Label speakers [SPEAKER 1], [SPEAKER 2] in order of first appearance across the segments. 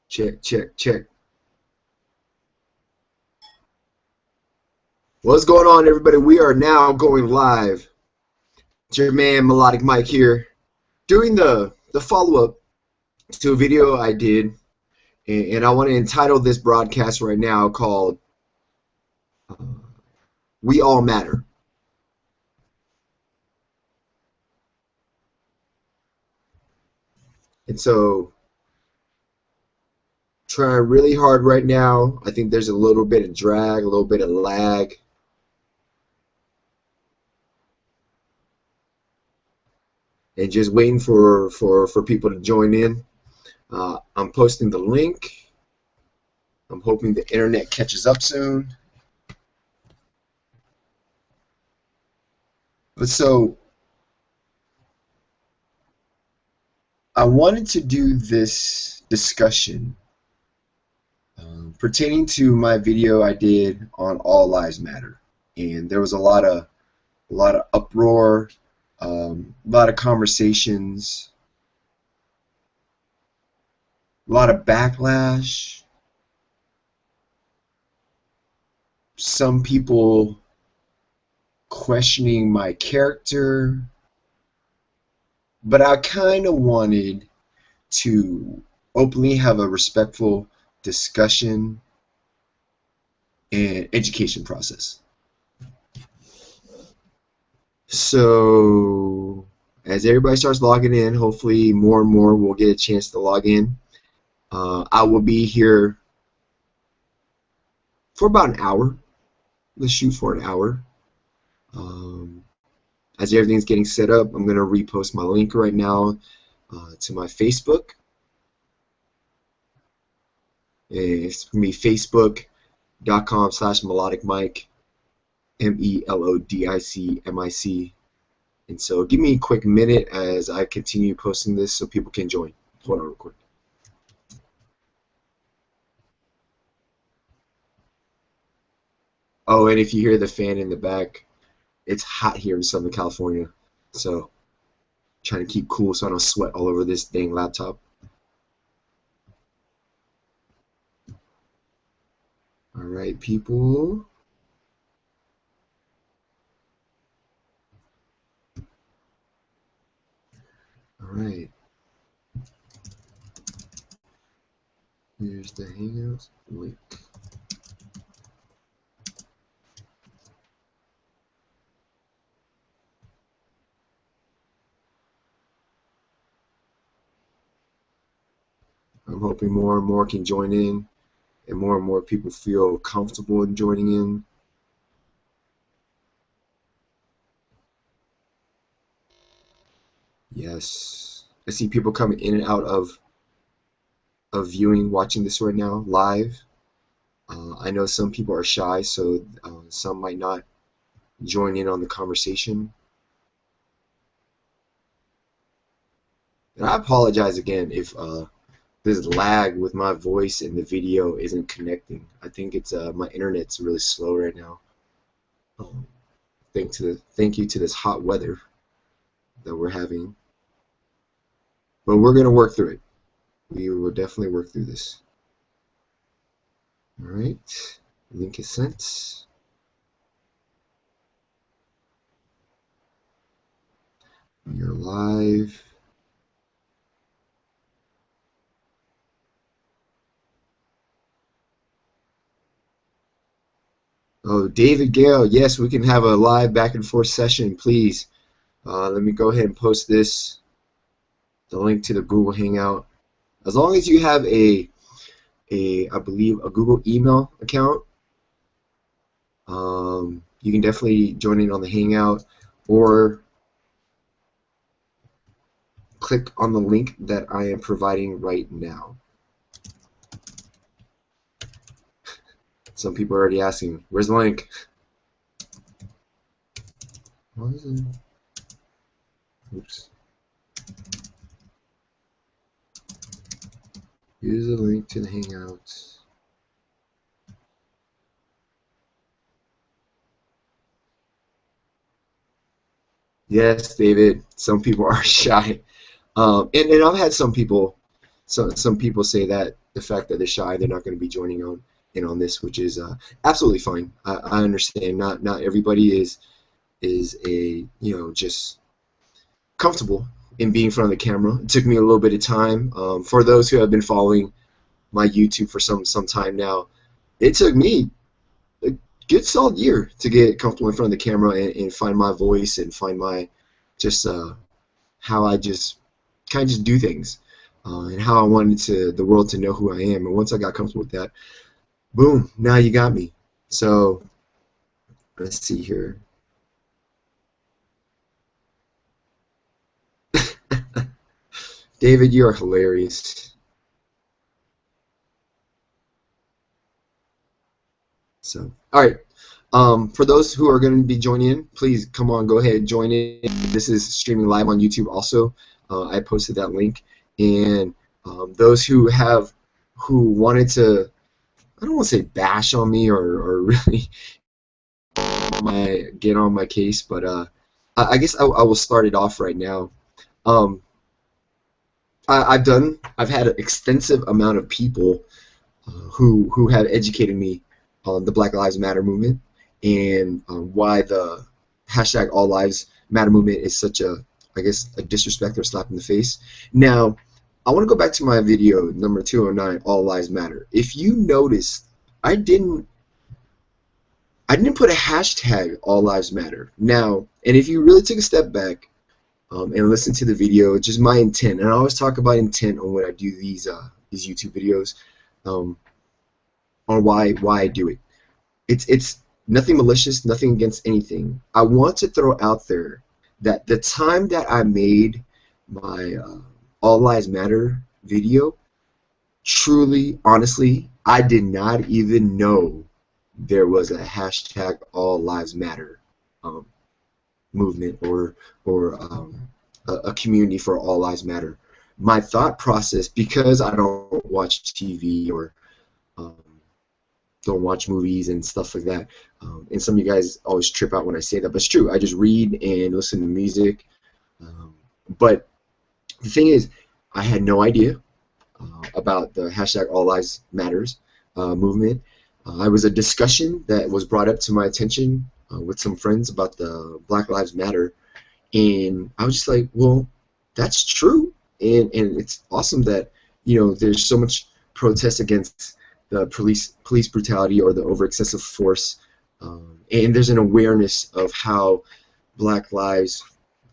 [SPEAKER 1] Check, check, check. What's going on, everybody? We are now going live. It's your man, Melodic Mike here, doing the follow-up to a video I did, and I want to entitle this broadcast right now called We All Matter. And so, trying really hard right now. I think there's a little bit of drag, a little bit of lag. And just waiting for people to join in. I'm posting the link. I'm hoping the internet catches up soon. But so, I wanted to do this discussion pertaining to my video I did on All Lives Matter, and there was a lot of uproar, a lot of conversations, a lot of backlash. Some people questioning my character, but I kind of wanted to openly have a respectful discussion and education process. So as everybody starts logging in, hopefully more and more will get a chance to log in. I will be here for about an hour. Let's shoot for an hour. As everything's getting set up, I'm going to repost my link right now to my Facebook. It's going to be facebook.com/melodicmic, MELODICMIC. And so give me a quick minute as I continue posting this so people can join. Hold on real quick. Oh, and if you hear the fan in the back, it's hot here in Southern California, so trying to keep cool so I don't sweat all over this dang laptop. All right, people. All right. Here's the Hangouts link. I'm hoping more and more can join in, and more people feel comfortable in joining in. Yes, I see people coming in and out of viewing, watching this right now live. I know some people are shy, so some might not join in on the conversation. And I apologize again if this lag with my voice and the video isn't connecting. I think it's my internet's really slow right now. Thank you to this hot weather that we're having. But we're gonna work through it. We will definitely work through this. All right, link is sent. You're live. Oh, David Gale, yes, we can have a live back and forth session, please. Let me go ahead and post the link to the Google Hangout. As long as you have I believe, a Google email account, you can definitely join in on the Hangout or click on the link that I am providing right now. Some people are already asking, where's the link? Why is it? Oops. Here's a link to the Hangouts. Yes, David, some people are shy. And I've had some people So some people say that the fact that they're shy, they're not going to be joining on in on this, which is absolutely fine. I understand. Not everybody is a just comfortable in being in front of the camera. It took me a little bit of time. For those who have been following my YouTube for some time now, it took me a good solid year to get comfortable in front of the camera and find my voice and find my just how I just kind of just do things and how I wanted the world to know who I am. And once I got comfortable with that, boom, now you got me. So let's see here. David, you are hilarious. So, all right. For those who are going to be joining in, please come on, go ahead, join in. This is streaming live on YouTube also. I posted that link. And those who wanted to, I don't want to say bash on me or really get on my case, but I guess I will start it off right now. Um, I've had an extensive amount of people who have educated me on the Black Lives Matter movement and why the hashtag All Lives Matter movement is such a, I guess, a disrespect or slap in the face. Now, I want to go back to my video number 209, All Lives Matter. If you notice, I didn't put a hashtag All Lives Matter. Now, and if you really take a step back and listen to the video, just my intent, and I always talk about intent on when I do these YouTube videos, on why I do it. It's nothing malicious, nothing against anything. I want to throw out there that the time that I made my All Lives Matter video, truly, honestly, I did not even know there was a hashtag All Lives Matter movement or a community for All Lives Matter. My thought process, because I don't watch TV or don't watch movies and stuff like that, and some of you guys always trip out when I say that, but it's true. I just read and listen to music. But the thing is, I had no idea about the hashtag All Lives Matters movement. It was a discussion that was brought up to my attention with some friends about the Black Lives Matter, and I was just like, well, that's true, and it's awesome that there's so much protest against the police brutality or the over excessive force, and there's an awareness of how Black lives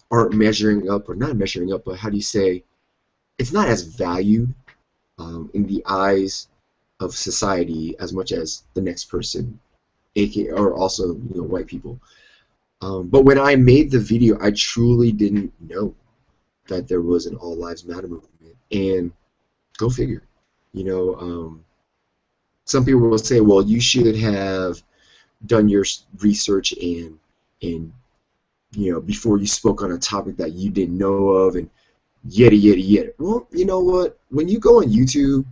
[SPEAKER 1] aren't measuring up, or not measuring up, but how do you say, it's not as valued in the eyes of society as much as the next person, aka or also white people. But when I made the video, I truly didn't know that there was an All Lives Matter movement, and go figure. Some people will say, well, you should have done your research and before you spoke on a topic that you didn't know of, and yada yada yada. Well, you know what? When you go on YouTube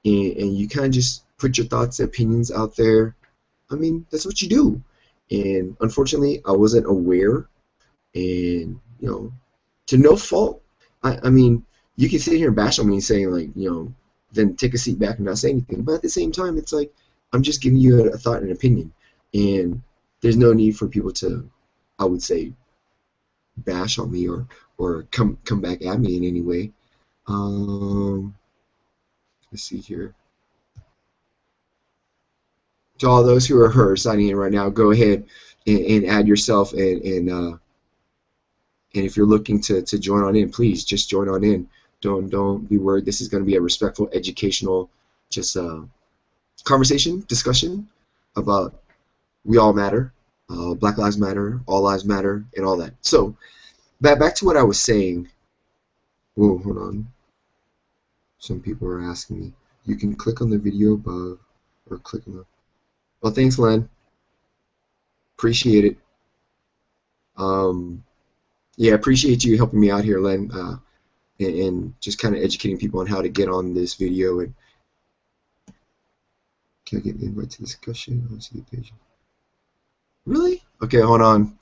[SPEAKER 1] and you kind of just put your thoughts and opinions out there, I mean, that's what you do. And unfortunately, I wasn't aware, and to no fault. I mean, you can sit here and bash on me and saying like, then take a seat back and not say anything. But at the same time, it's like I'm just giving you a thought and an opinion, and there's no need for people to, I would say, bash on me or come back at me in any way. Let's see here. To all those who are her signing in right now, go ahead and add yourself, and if you're looking to join on in, please just join on in. Don't be worried. This is going to be a respectful, educational, just conversation, discussion about we all matter, Black Lives Matter, All Lives Matter, and all that. So back to what I was saying. Whoa, hold on. Some people are asking me. You can click on the video above, or click on the. Well, thanks, Len. Appreciate it. Yeah, appreciate you helping me out here, Len, and just kind of educating people on how to get on this video. And can I get the invite to discussion? Let's see the page. Really? Okay, hold on.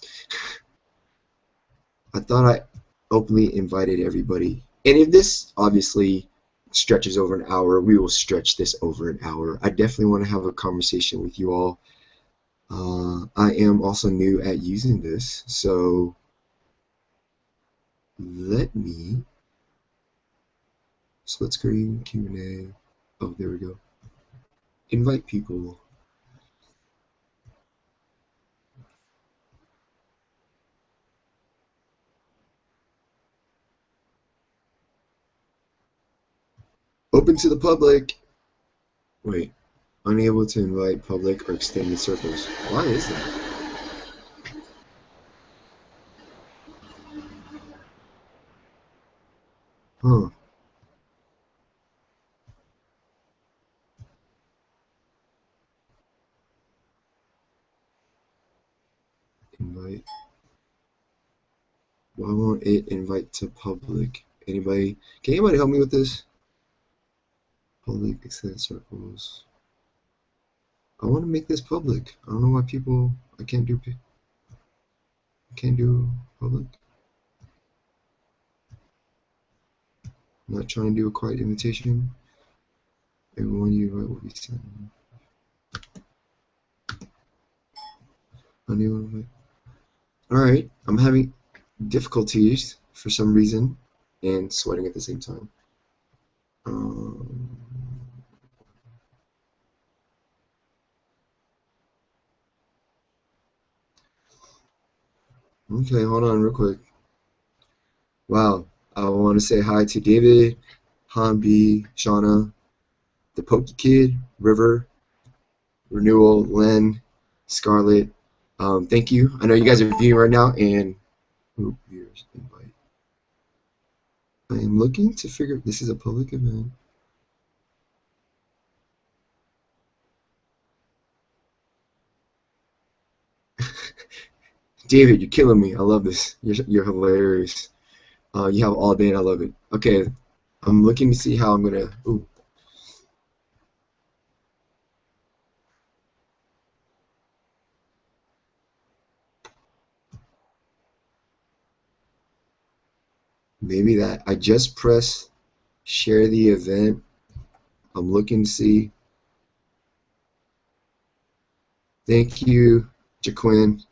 [SPEAKER 1] I thought I openly invited everybody. And if this, obviously, stretches over an hour, we will stretch this over an hour. I definitely want to have a conversation with you all. I am also new at using this, so let me split screen Q&A. Oh, there we go. Invite people. Open to the public. Wait, unable to invite public or extended circles. Why is that? Huh. Invite. Why won't it invite to public? Anybody? Can anybody help me with this? Public extended circles. I want to make this public. I don't know why people. I can't do public. I'm not trying to do a quiet invitation. Everyone you invite will be sent. Alright, I'm having difficulties for some reason and sweating at the same time. Okay, hold on real quick. Wow, I want to say hi to David, Hanbi, Shauna, the Pokey Kid, River, Renewal, Len, Scarlett. Thank you. I know you guys are viewing right now, and viewers invite. I am looking to figure. This is a public event. David, you're killing me. I love this. You're hilarious. You have all day, and I love it. Okay, I'm looking to see how I'm gonna. Ooh. Maybe that. I just press share the event. I'm looking to see. Thank you, Jaquin.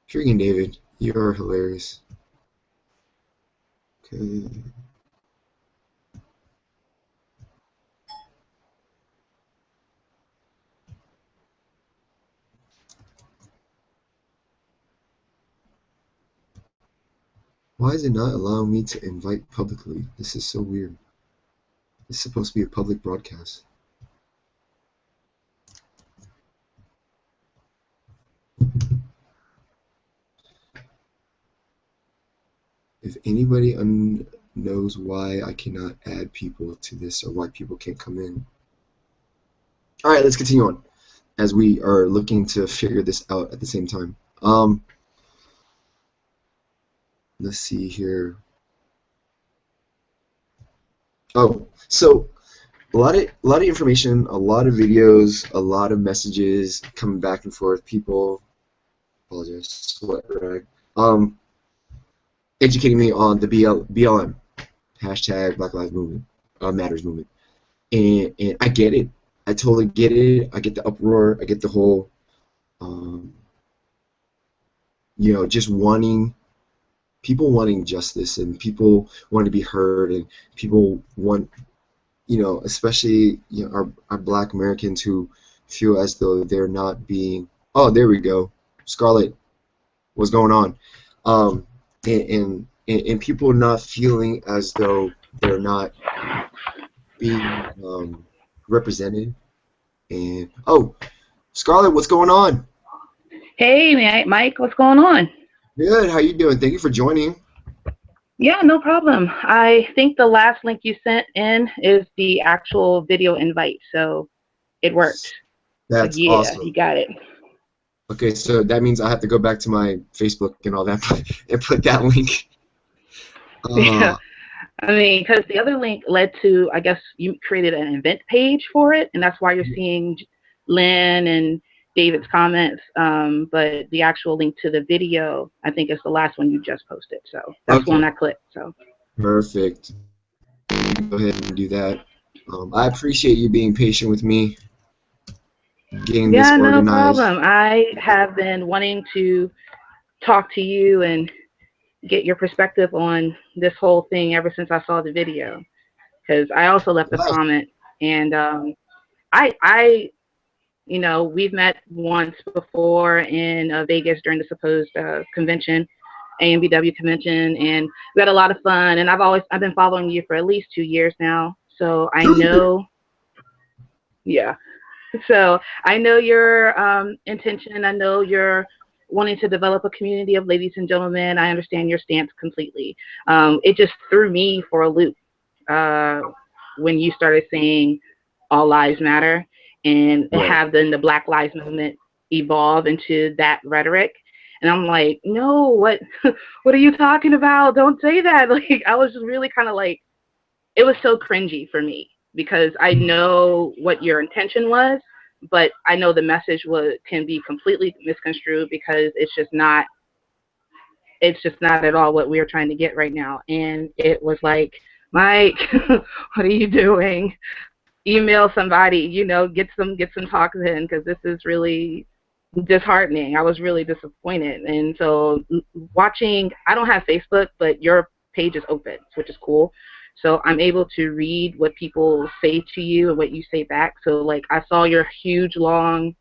[SPEAKER 1] Freaking David, you are hilarious. Okay. Why is it not allowing me to invite publicly? This is so weird. It's supposed to be a public broadcast. If anybody knows why I cannot add people to this or why people can't come in. All right, let's continue on as we are looking to figure this out at the same time. Let's see here. Oh, so a lot of information, a lot of videos, a lot of messages coming back and forth. People, apologize, sweat rag. Educating me on the BLM hashtag Black Lives Movement, Matters movement, and I get it. I totally get it. I get the uproar. I get the whole, just people wanting justice and people wanting to be heard and people want, especially our Black Americans who feel as though they're not being. Oh, there we go, Scarlett. What's going on? And people not feeling as though they're not being represented. And oh, Scarlett, what's going on?
[SPEAKER 2] Hey, Mike, what's going on?
[SPEAKER 1] Good. How you doing? Thank you for joining.
[SPEAKER 2] Yeah, no problem. I think the last link you sent in is the actual video invite, so it worked.
[SPEAKER 1] That's
[SPEAKER 2] yeah,
[SPEAKER 1] awesome.
[SPEAKER 2] You got it.
[SPEAKER 1] Okay, so that means I have to go back to my Facebook and all that and put that link.
[SPEAKER 2] Yeah. I mean, because the other link led to, I guess you created an event page for it, and that's why you're seeing Lynn and David's comments, but the actual link to the video, I think, is the last one you just posted. So that's the one
[SPEAKER 1] Okay,
[SPEAKER 2] I clicked. So
[SPEAKER 1] perfect. Go ahead and do that. I appreciate you being patient with me, getting this
[SPEAKER 2] yeah, no
[SPEAKER 1] organized.
[SPEAKER 2] problem. I have been wanting to talk to you and get your perspective on this whole thing ever since I saw the video. Because I also left a
[SPEAKER 1] Yes.
[SPEAKER 2] comment, and I, we've met once before in Vegas during the supposed convention, AMBW convention, and we had a lot of fun. And I've been following you for at least 2 years now, so I know, yeah. So I know your intention. I know you're wanting to develop a community of ladies and gentlemen. I understand your stance completely. It just threw me for a loop uh, when you started saying all lives matter and
[SPEAKER 1] Right.
[SPEAKER 2] have then the Black Lives Movement evolve into that rhetoric. And I'm like, no, what are you talking about? Don't say that. Like, I was just really kind of like, it was so cringy for me because I know what your intention was, but I know the message can be completely misconstrued because it's just not at all what we are trying to get right now. And it was like, Mike, what are you doing? Email somebody, get some talks in because this is really disheartening. I was really disappointed. And so watching, I don't have Facebook, but your page is open, which is cool. So I'm able to read what people say to you and what you say back. So like I saw your huge long,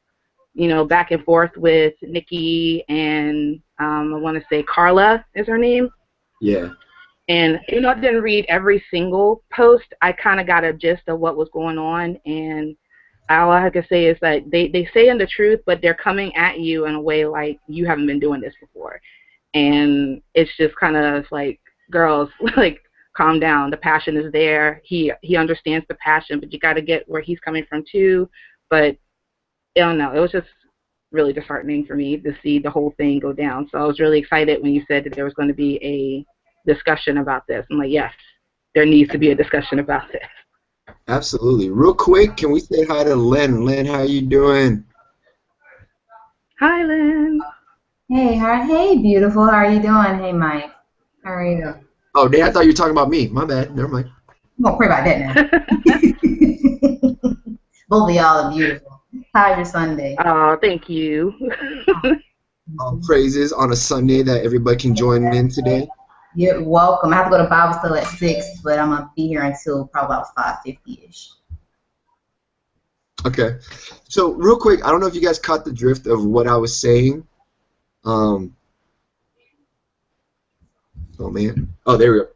[SPEAKER 2] back and forth with Nikki and I want to say Carla is her name.
[SPEAKER 1] Yeah.
[SPEAKER 2] And I didn't read every single post. I kind of got a gist of what was going on, and all I can say is that they saying the truth, but they're coming at you in a way like you haven't been doing this before. And it's just kind of like, girls, like, calm down. The passion is there. He understands the passion, but you got to get where he's coming from too. But I don't know. It was just really disheartening for me to see the whole thing go down. So I was really excited when you said that there was going to be a discussion about this. I'm like, yes, there needs to be a discussion about this.
[SPEAKER 1] Absolutely. Real quick, can we say hi to Len? Len, how you doing?
[SPEAKER 2] Hi, Lynn.
[SPEAKER 3] Hey, beautiful. How are you doing? Hey, Mike. How are you?
[SPEAKER 1] Oh, Dan, I thought you were talking about me. My bad. Never mind.
[SPEAKER 3] I'm gonna pray about that now. Both of y'all are beautiful. How's your Sunday?
[SPEAKER 2] Oh, thank you.
[SPEAKER 1] Praises on a Sunday that everybody can join in today.
[SPEAKER 3] You're welcome. I have to go to Bible study at 6, but I'm gonna be here until probably about 5:50ish.
[SPEAKER 1] Okay. So real quick, I don't know if you guys caught the drift of what I was saying. Oh man. Oh, there we go.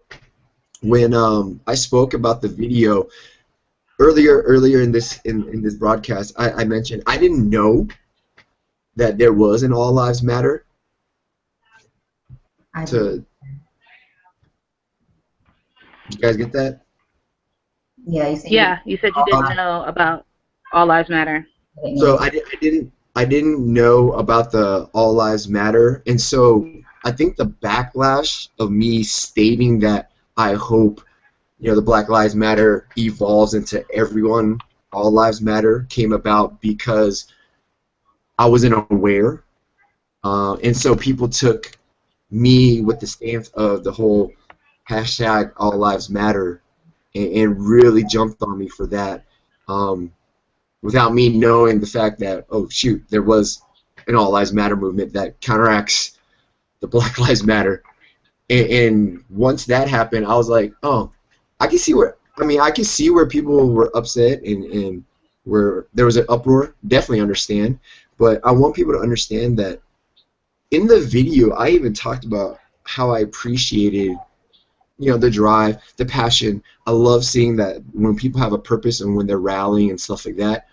[SPEAKER 1] When I spoke about the video earlier in this broadcast, I mentioned I didn't know that there was an All Lives Matter. You guys get that?
[SPEAKER 3] Yeah, you said
[SPEAKER 2] Yeah, you said you didn't know about All Lives Matter.
[SPEAKER 1] So I didn't know about the All Lives Matter, and so I think the backlash of me stating that I hope the Black Lives Matter evolves into everyone, All Lives Matter, came about because I wasn't aware, and so people took me with the stance of the whole hashtag All Lives Matter and really jumped on me for that. Without me knowing the fact that, oh shoot, there was an All Lives Matter movement that counteracts the Black Lives Matter. And once that happened, I was like, oh, I can see where people were upset and where there was an uproar. Definitely understand, but I want people to understand that in the video, I even talked about how I appreciated the drive, the passion. I love seeing that when people have a purpose and when they're rallying and stuff like that.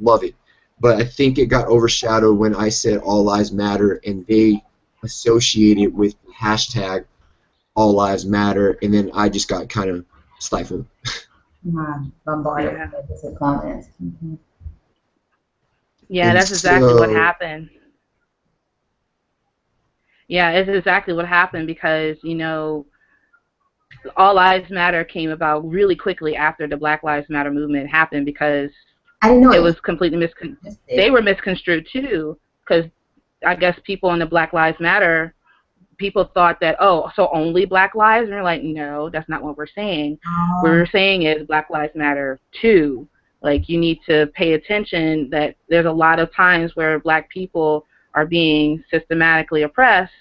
[SPEAKER 1] Love it. But I think it got overshadowed when I said All Lives Matter and they associated with the hashtag All Lives Matter, and then I just got kind of stifled.
[SPEAKER 3] Bombarded with comments.
[SPEAKER 2] Yeah, that's exactly what happened. Yeah, it's exactly what happened because, All Lives Matter came about really quickly after the Black Lives Matter movement happened because
[SPEAKER 3] I didn't know
[SPEAKER 2] It
[SPEAKER 3] it
[SPEAKER 2] was completely they were misconstrued too, because I guess people in the Black Lives Matter, people thought that, oh, so only Black lives, and we're like, no, that's not what we're saying. What we're saying is Black Lives Matter too. Like, you need to pay attention that there's a lot of times where Black people are being systematically oppressed,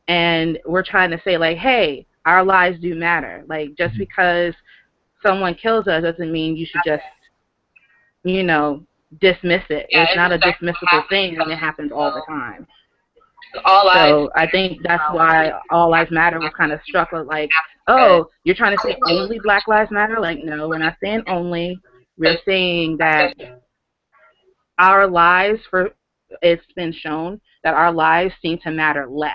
[SPEAKER 2] and we're trying to say, like, hey, our lives do matter. Like, just because someone kills us doesn't mean you should just, you know, dismiss it.
[SPEAKER 4] Yeah,
[SPEAKER 2] It's
[SPEAKER 4] it's
[SPEAKER 2] not a
[SPEAKER 4] exactly what
[SPEAKER 2] dismissible
[SPEAKER 4] happened.
[SPEAKER 2] thing when it happens all the time.
[SPEAKER 4] All lives
[SPEAKER 2] So I think that's why All Lives Matter was kind of struck with, like,
[SPEAKER 4] matter.
[SPEAKER 2] oh, you're trying to say only Black Lives Matter? Like, no, we're not saying only. We're saying that our lives, it's been shown that our lives seem to matter less.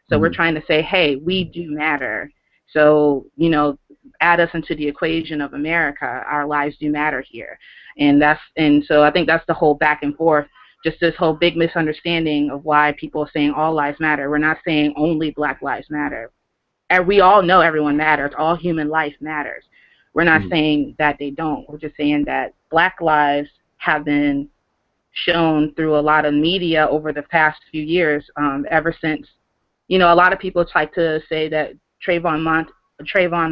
[SPEAKER 2] So we're trying to say, hey, we do matter. So, you know, add us into the equation of America. Our lives do matter here. And so I think that's the whole back and forth, just this whole big misunderstanding of why people are saying all lives matter. We're not saying only Black lives matter. And we all know everyone matters. All human life matters. We're not saying that they don't. We're just saying that Black lives have been shown through a lot of media over the past few years, ever since, you know, a lot of people like to say that Trayvon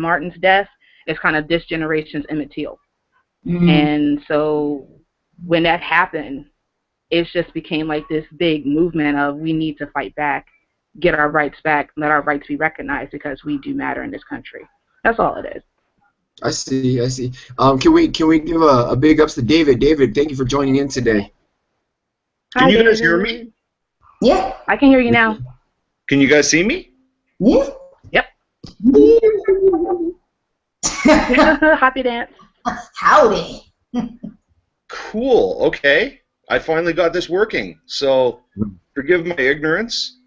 [SPEAKER 2] Martin's death is kind of this generation's Emmett Till. And so when that happened, it just became like this big movement of we need to fight back, get our rights back, let our rights be recognized because we do matter in this country. That's all it is.
[SPEAKER 1] I see. I see. Can we give a big ups to David? David, thank you for joining in today.
[SPEAKER 5] Can
[SPEAKER 2] Hi,
[SPEAKER 5] you guys hear
[SPEAKER 2] David.
[SPEAKER 5] me?
[SPEAKER 3] Yeah.
[SPEAKER 2] I can hear you now.
[SPEAKER 5] Can you guys see me?
[SPEAKER 3] Yeah.
[SPEAKER 2] Yep. Happy dance.
[SPEAKER 3] Howdy.
[SPEAKER 5] Cool. Okay. I finally got this working. So forgive my ignorance.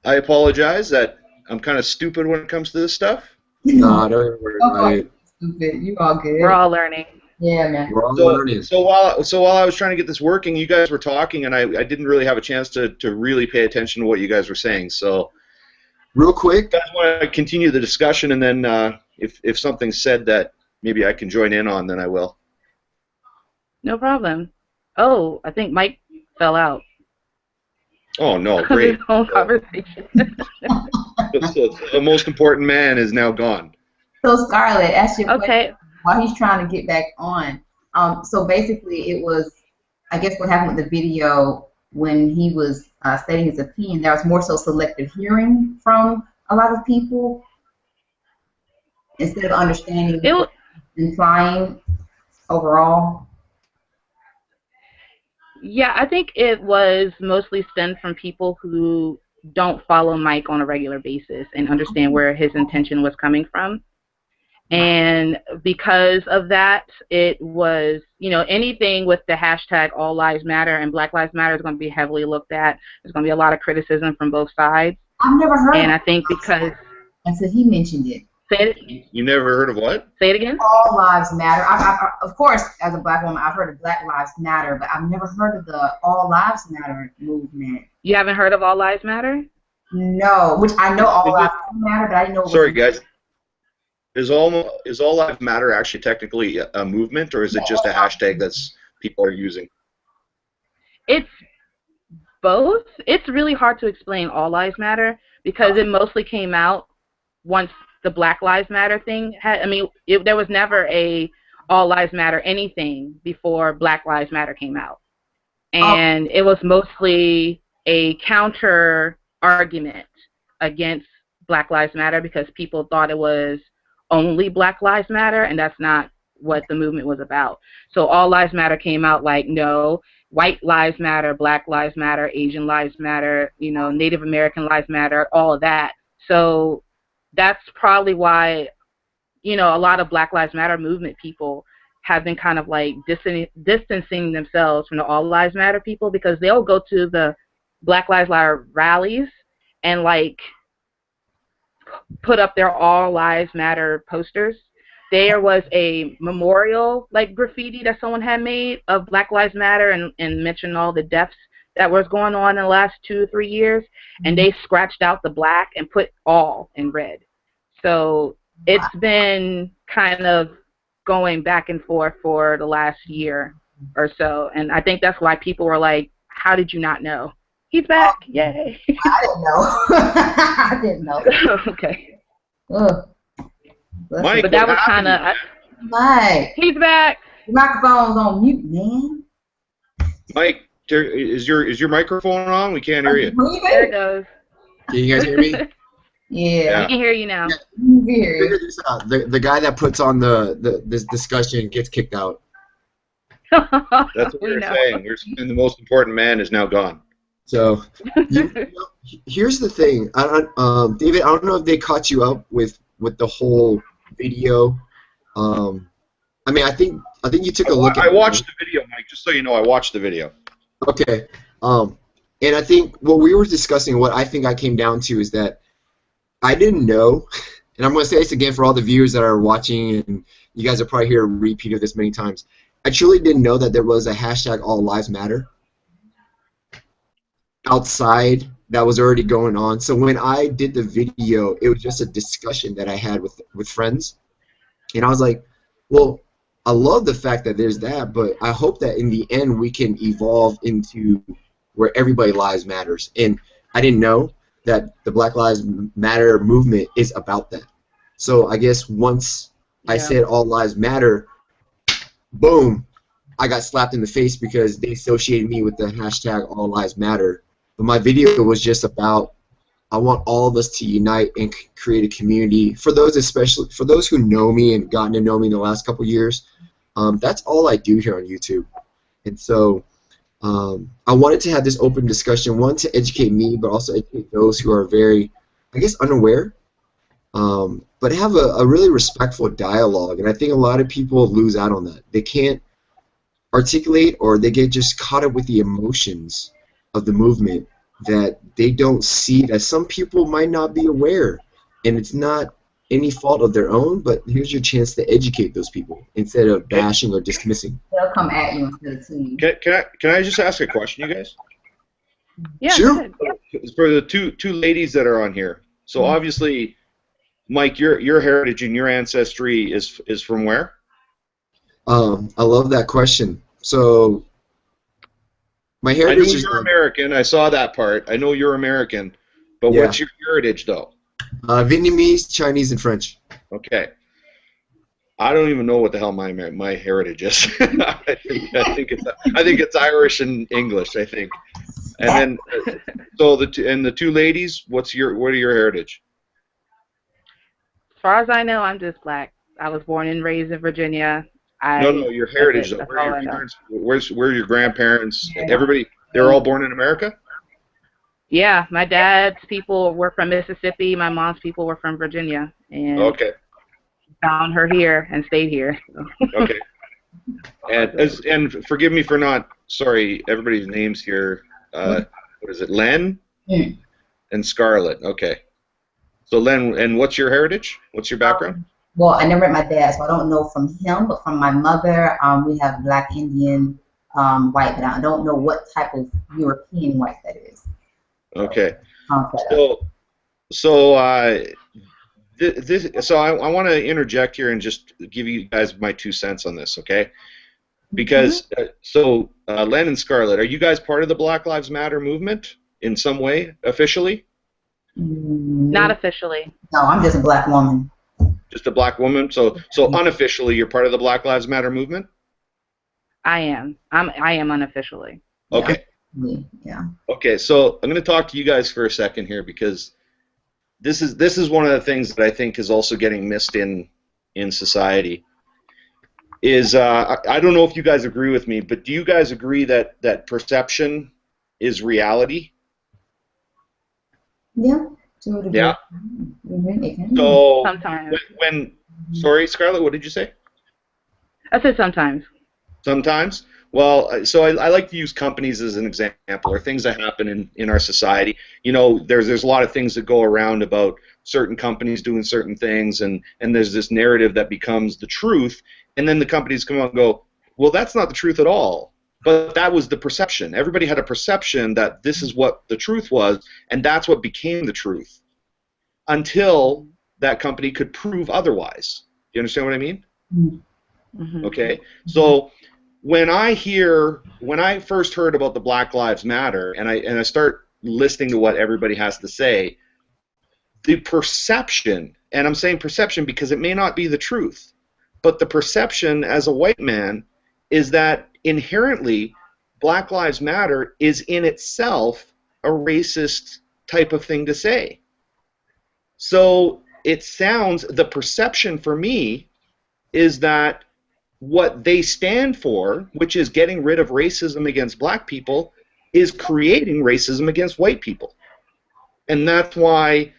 [SPEAKER 5] I apologize that I'm kind of stupid when it comes to this stuff.
[SPEAKER 1] No, don't worry about it.
[SPEAKER 3] Stupid. You all good.
[SPEAKER 2] We're all learning.
[SPEAKER 3] Yeah, man.
[SPEAKER 1] We're all learning.
[SPEAKER 5] So while I was trying to get this working, you guys were talking, and I didn't really have a chance to really pay attention to what you guys were saying. So,
[SPEAKER 1] Real quick,
[SPEAKER 5] if you guys want to continue the discussion, and then if something's said that maybe I can join in on, then I will.
[SPEAKER 2] No problem. Oh, I think Mike fell out.
[SPEAKER 5] Oh no, great.
[SPEAKER 2] His whole conversation.
[SPEAKER 5] So the most important man is now gone.
[SPEAKER 3] So Scarlett, ask your
[SPEAKER 2] Okay.
[SPEAKER 3] question while he's trying to get back on. So basically, it was, I guess, what happened with the video when he was stating his opinion. There was more so selective hearing from a lot of people instead of understanding what implying overall.
[SPEAKER 2] Yeah, I think it was mostly stemmed from people who don't follow Mike on a regular basis and understand where his intention was coming from. And because of that, it was, you know, anything with the hashtag All Lives Matter and Black Lives Matter is going to be heavily looked at. There's going to be a lot of criticism from both sides.
[SPEAKER 3] I've never heard
[SPEAKER 2] And
[SPEAKER 3] of
[SPEAKER 2] I think because...
[SPEAKER 3] And so he mentioned it.
[SPEAKER 2] Say it,
[SPEAKER 5] You never heard of what?
[SPEAKER 2] say it again?
[SPEAKER 3] All lives matter. Of course, as a Black woman, I've heard of Black Lives Matter, but I've never heard of the All Lives Matter movement.
[SPEAKER 2] You haven't heard of All Lives Matter?
[SPEAKER 3] No, which I know All Lives Matter, but I didn't know.
[SPEAKER 5] Sorry, guys. Is all lives matter actually technically a movement, or is it just a hashtag that's people are using?
[SPEAKER 2] It's both. It's really hard to explain All Lives Matter because it mostly came out once the Black Lives Matter thing had. I mean, there was never a All Lives Matter anything before Black Lives Matter came out, and it was mostly a counter argument against Black Lives Matter because people thought it was only Black Lives Matter, and that's not what the movement was about. So All Lives Matter came out like, no, white lives matter, Black lives matter, Asian lives matter, you know, Native American lives matter, all of that. So that's probably why, you know, a lot of Black Lives Matter movement people have been kind of like distancing themselves from the All Lives Matter people because they'll go to the Black Lives Matter rallies and like put up their All Lives Matter posters. There was a memorial like graffiti that someone had made of Black Lives Matter and mentioned all the deaths that was going on in the last 2 or 3 years, and they scratched out the black and put all in red. So it's been kind of going back and forth for the last year or so, and I think that's why people were like, "How did you not know? He's back! Yay!"
[SPEAKER 3] I didn't know. I didn't know.
[SPEAKER 2] Okay.
[SPEAKER 3] Ugh.
[SPEAKER 5] Mike,
[SPEAKER 2] But that
[SPEAKER 5] what
[SPEAKER 2] was kind
[SPEAKER 5] happened?
[SPEAKER 2] of.
[SPEAKER 3] Mike,
[SPEAKER 2] He's back.
[SPEAKER 3] your microphone's on mute, man.
[SPEAKER 5] Mike, is your microphone on? We can't hear you.
[SPEAKER 2] There it goes.
[SPEAKER 1] Can you guys hear me?
[SPEAKER 3] Yeah.
[SPEAKER 2] We can hear you now.
[SPEAKER 1] Figure this out. The guy that puts on this discussion gets kicked out.
[SPEAKER 5] That's what we're saying. We're saying the most important man is now gone.
[SPEAKER 1] So here's the thing, David. I don't know if they caught you up with the whole video. I mean, I think you took a look at it.
[SPEAKER 5] I watched the video, Mike. Just so you know, I watched the video.
[SPEAKER 1] Okay. And I think what we were discussing, what I think I came down to is that I didn't know, and I'm going to say this again for all the viewers that are watching, and you guys have probably heard a repeat of this many times. I truly didn't know that there was a hashtag All Lives Matter outside that was already going on. So when I did the video, it was just a discussion that I had with friends, and I was like, well, I love the fact that there's that, but I hope that in the end we can evolve into where everybody lives matters. And I didn't know that the Black Lives Matter movement is about that. So I guess once I said all lives matter, boom, I got slapped in the face because they associated me with the hashtag all lives matter. But my video was just about, I want all of us to unite and create a community. For those, especially for those who know me and gotten to know me in the last couple years, that's all I do here on YouTube. And so I wanted to have this open discussion, one, to educate me, but also educate those who are very, I guess, unaware, but have a really respectful dialogue. And I think a lot of people lose out on that. They can't articulate, or they get just caught up with the emotions of the movement, that they don't see that some people might not be aware. And it's not any fault of their own, but here's your chance to educate those people instead of bashing or dismissing.
[SPEAKER 3] They'll come at you instead of to you.
[SPEAKER 5] Can I just ask a question, you guys?
[SPEAKER 2] Yeah,
[SPEAKER 1] sure.
[SPEAKER 5] For the two ladies that are on here. So obviously, Mike, your heritage and your ancestry is from where?
[SPEAKER 1] I love that question. So my heritage
[SPEAKER 5] I know
[SPEAKER 1] is
[SPEAKER 5] you're American. I saw that part. I know you're American, but
[SPEAKER 1] Yeah.
[SPEAKER 5] what's your heritage though?
[SPEAKER 1] Vietnamese, Chinese, and French.
[SPEAKER 5] Okay. I don't even know what the hell my heritage is. I think it's Irish and English. I think. And then, so the two ladies, what are your heritage?
[SPEAKER 2] As far as I know, I'm just black. I was born and raised in Virginia.
[SPEAKER 5] No, your heritage. Though. Where are your parents? Where are your grandparents? Everybody, they're all born in America?
[SPEAKER 2] Yeah, my dad's people were from Mississippi. My mom's people were from Virginia, and
[SPEAKER 5] Okay.
[SPEAKER 2] found her here and stayed here. So.
[SPEAKER 5] Okay. And forgive me for not. Sorry, everybody's names here. What is it? Len and Scarlett. Okay. So Len, and what's your heritage? What's your background?
[SPEAKER 3] Well, I never met my dad, so I don't know from him, but from my mother, we have Black Indian white, but I don't know what type of European white that is.
[SPEAKER 5] Okay. So I want to interject here and just give you guys my 2 cents on this, okay? Because Len and Scarlett, are you guys part of the Black Lives Matter movement in some way officially?
[SPEAKER 2] Not officially.
[SPEAKER 3] No, I'm just a black woman.
[SPEAKER 5] Just a black woman. So unofficially, you're part of the Black Lives Matter movement.
[SPEAKER 2] I am. I am unofficially.
[SPEAKER 5] Okay.
[SPEAKER 3] Yeah.
[SPEAKER 5] Okay, so I'm going to talk to you guys for a second here, because this is one of the things that I think is also getting missed in society. Is I don't know if you guys agree with me, but do you guys agree that perception is reality?
[SPEAKER 3] Yeah.
[SPEAKER 5] Yeah.
[SPEAKER 3] So
[SPEAKER 2] Sometimes.
[SPEAKER 5] Sorry, Scarlett, what did you say?
[SPEAKER 2] I said sometimes.
[SPEAKER 5] Sometimes. Well, so I like to use companies as an example, or things that happen in our society. You know, there's a lot of things that go around about certain companies doing certain things, and there's this narrative that becomes the truth, and then the companies come out and go, well, that's not the truth at all. But that was the perception. Everybody had a perception that this is what the truth was, and that's what became the truth, until that company could prove otherwise. Do you understand what I mean?
[SPEAKER 2] Mm-hmm.
[SPEAKER 5] Okay, so when I first heard about the Black Lives Matter, and I start listening to what everybody has to say, the perception, and I'm saying perception because it may not be the truth, but the perception as a white man is that inherently Black Lives Matter is in itself a racist type of thing to say. So it sounds, the perception for me is that what they stand for, which is getting rid of racism against black people, is creating racism against white people. And that's why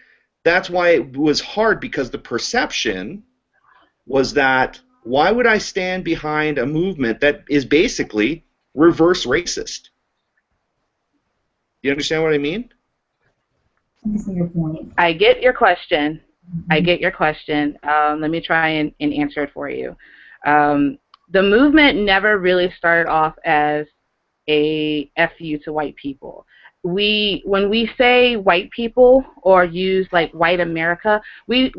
[SPEAKER 5] it was hard, because the perception was that why would I stand behind a movement that is basically reverse racist? You understand what I mean?
[SPEAKER 3] I see your point.
[SPEAKER 2] I get your question.
[SPEAKER 3] Mm-hmm.
[SPEAKER 2] I get your question. Let me try and answer it for you. The movement never really started off as a FU to white people. When we say white people or use like white America, we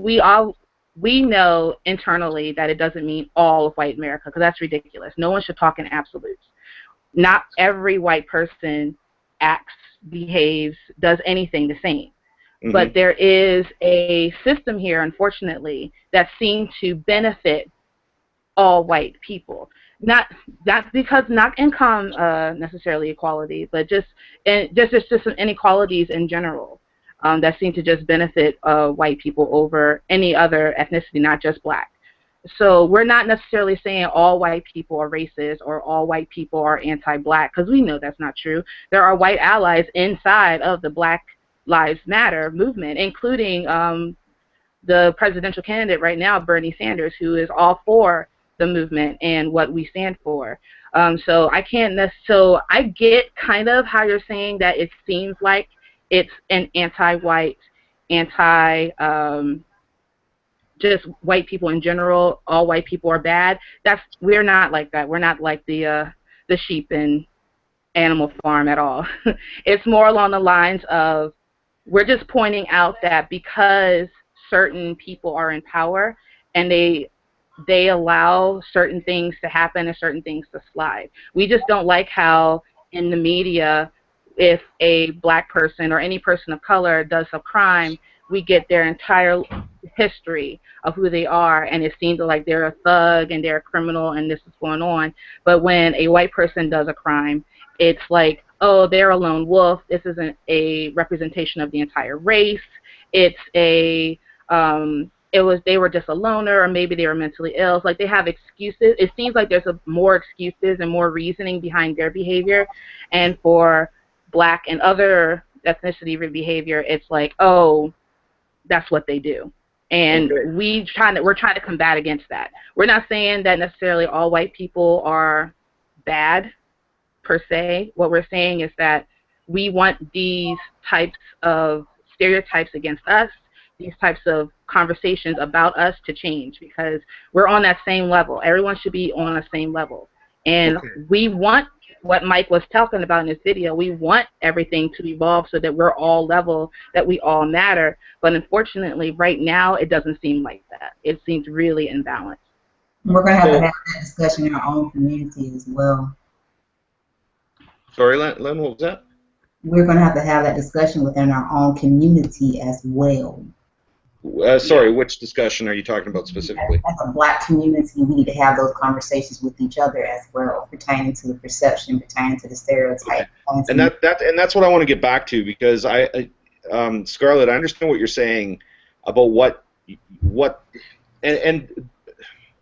[SPEAKER 2] know internally that it doesn't mean all of white America, because that's ridiculous. No one should talk in absolutes. Not every white person acts, behaves, does anything the same.
[SPEAKER 5] Mm-hmm.
[SPEAKER 2] But there is a system here, unfortunately, that seems to benefit all white people. Not because not income necessarily equality, but just some inequalities in general that seem to just benefit white people over any other ethnicity, not just black. So we're not necessarily saying all white people are racist or all white people are anti-black, because we know that's not true. There are white allies inside of the Black Lives Matter movement, including the presidential candidate right now, Bernie Sanders, who is all for the movement and what we stand for. So I get kind of how you're saying that it seems like it's an anti-white, just white people in general. All white people are bad. We're not like that. We're not like the sheep in Animal Farm at all. It's more along the lines of, we're just pointing out that because certain people are in power and they allow certain things to happen and certain things to slide. We just don't like how in the media, if a black person or any person of color does a crime, we get their entire history of who they are, and it seems like they're a thug and they're a criminal and this is going on. But when a white person does a crime, it's like, oh, they're a lone wolf. This isn't a representation of the entire race. It's they were just a loner, or maybe they were mentally ill. It's like they have excuses. It seems like there's more excuses and more reasoning behind their behavior. And for black and other ethnicity behavior, it's like, oh, that's what they do. And
[SPEAKER 5] Okay.
[SPEAKER 2] we're trying to combat against that. We're not saying that necessarily all white people are bad per se. What we're saying is that we want these types of stereotypes against us, these types of conversations about us to change, because we're on that same level. Everyone should be on the same level. And
[SPEAKER 5] Okay.
[SPEAKER 2] we want what Mike was talking about in his video. We want everything to evolve so that we're all level, that we all matter. But unfortunately, right now, it doesn't seem like that. It seems really imbalanced.
[SPEAKER 3] We're going to have that discussion in our own community as well.
[SPEAKER 5] Sorry, Len, what was that?
[SPEAKER 3] We're going to have that discussion within our own community as well.
[SPEAKER 5] Sorry, which discussion are you talking about specifically?
[SPEAKER 3] As a black community, we need to have those conversations with each other as well, pertaining to the perception, pertaining to the stereotype.
[SPEAKER 5] Okay. And that's what I want to get back to, because Scarlett, I understand what you're saying about what and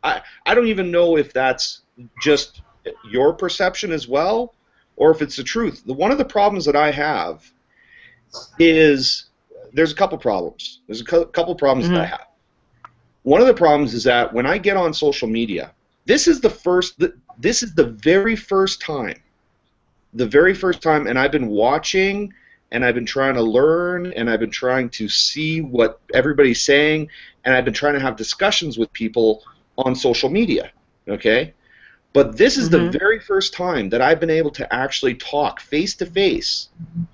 [SPEAKER 5] I don't even know if that's just your perception as well, or if it's the truth. One of the problems that I have is there's a couple problems. There's a couple problems that I have. One of the problems is that when I get on social media, this is the very first time, and I've been watching, and I've been trying to learn, and I've been trying to see what everybody's saying, and I've been trying to have discussions with people on social media, okay? But this is the very first time that I've been able to actually talk face-to-face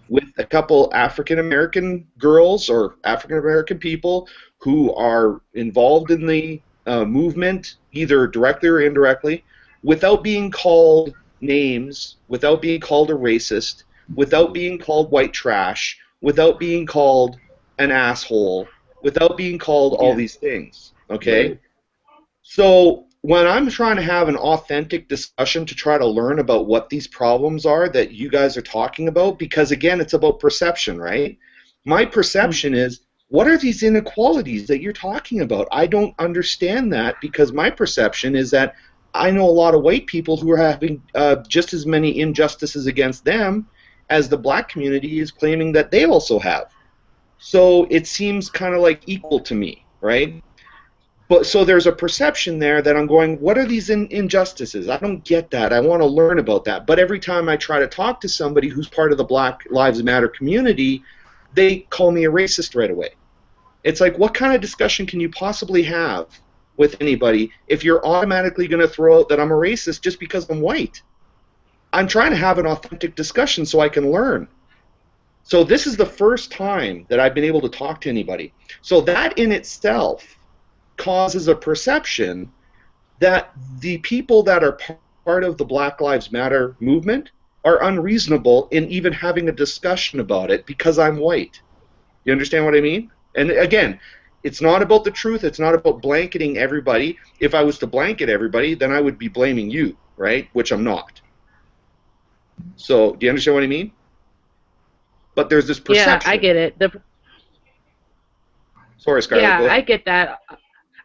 [SPEAKER 5] with a couple African-American girls or African-American people who are involved in the movement, either directly or indirectly, without being called names, without being called a racist, without being called white trash, without being called an asshole, without being called all
[SPEAKER 2] Yeah.
[SPEAKER 5] these things. Okay?
[SPEAKER 1] Right.
[SPEAKER 5] So when I'm trying to have an authentic discussion to try to learn about what these problems are that you guys are talking about, because again, it's about perception, right? My perception is, what are these inequalities that you're talking about? I don't understand that, because my perception is that I know a lot of white people who are having just as many injustices against them as the black community is claiming that they also have. So it seems kind of like equal to me, right? But so there's a perception there that I'm going, what are these injustices? I don't get that. I want to learn about that. But every time I try to talk to somebody who's part of the Black Lives Matter community, they call me a racist right away. It's like, what kind of discussion can you possibly have with anybody if you're automatically going to throw out that I'm a racist just because I'm white? I'm trying to have an authentic discussion so I can learn. So this is the first time that I've been able to talk to anybody. So that in itself causes a perception that the people that are part of the Black Lives Matter movement are unreasonable in even having a discussion about it because I'm white. You understand what I mean? And again, it's not about the truth. It's not about blanketing everybody. If I was to blanket everybody, then I would be blaming you, right? Which I'm not. So do you understand what I mean? But there's this perception.
[SPEAKER 2] Yeah, I get it.
[SPEAKER 5] Sorry, Scarlett.
[SPEAKER 2] Yeah,
[SPEAKER 5] Go ahead.
[SPEAKER 2] I get that.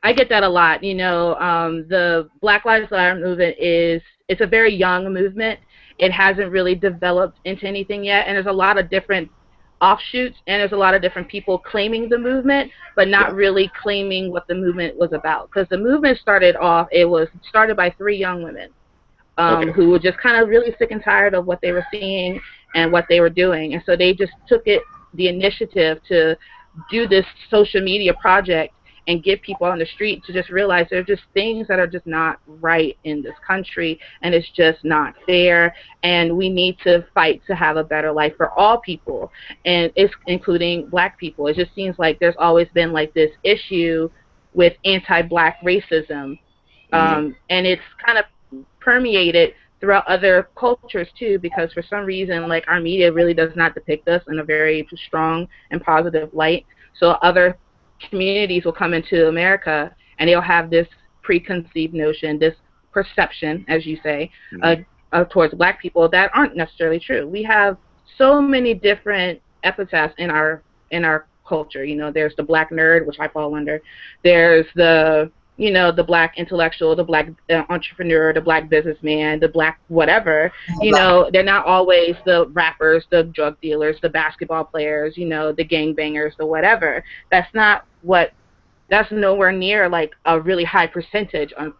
[SPEAKER 2] I get that a lot. The Black Lives Matter movement it's a very young movement. It hasn't really developed into anything yet, and there's a lot of different offshoots, and there's a lot of different people claiming the movement, but not really claiming what the movement was about. Because the movement started off, it was started by 3 young women who were just kind of really sick and tired of what they were seeing and what they were doing, and so they just took the initiative to do this social media project and get people on the street to just realize there's just things that are just not right in this country, and it's just not fair, and we need to fight to have a better life for all people, and it's including black people. It just seems like there's always been like this issue with anti-black racism, and it's kind of permeated throughout other cultures too, because for some reason, like, our media really does not depict us in a very strong and positive light. So other communities will come into America and they'll have this preconceived notion, this perception, as you say, towards black people that aren't necessarily true. We have so many different epithets in our culture. There's the black nerd, which I fall under. There's the the black intellectual, the black entrepreneur, the black businessman, the black whatever. They're not always the rappers, the drug dealers, the basketball players, the gangbangers, the whatever. That's nowhere near like a really high percentage of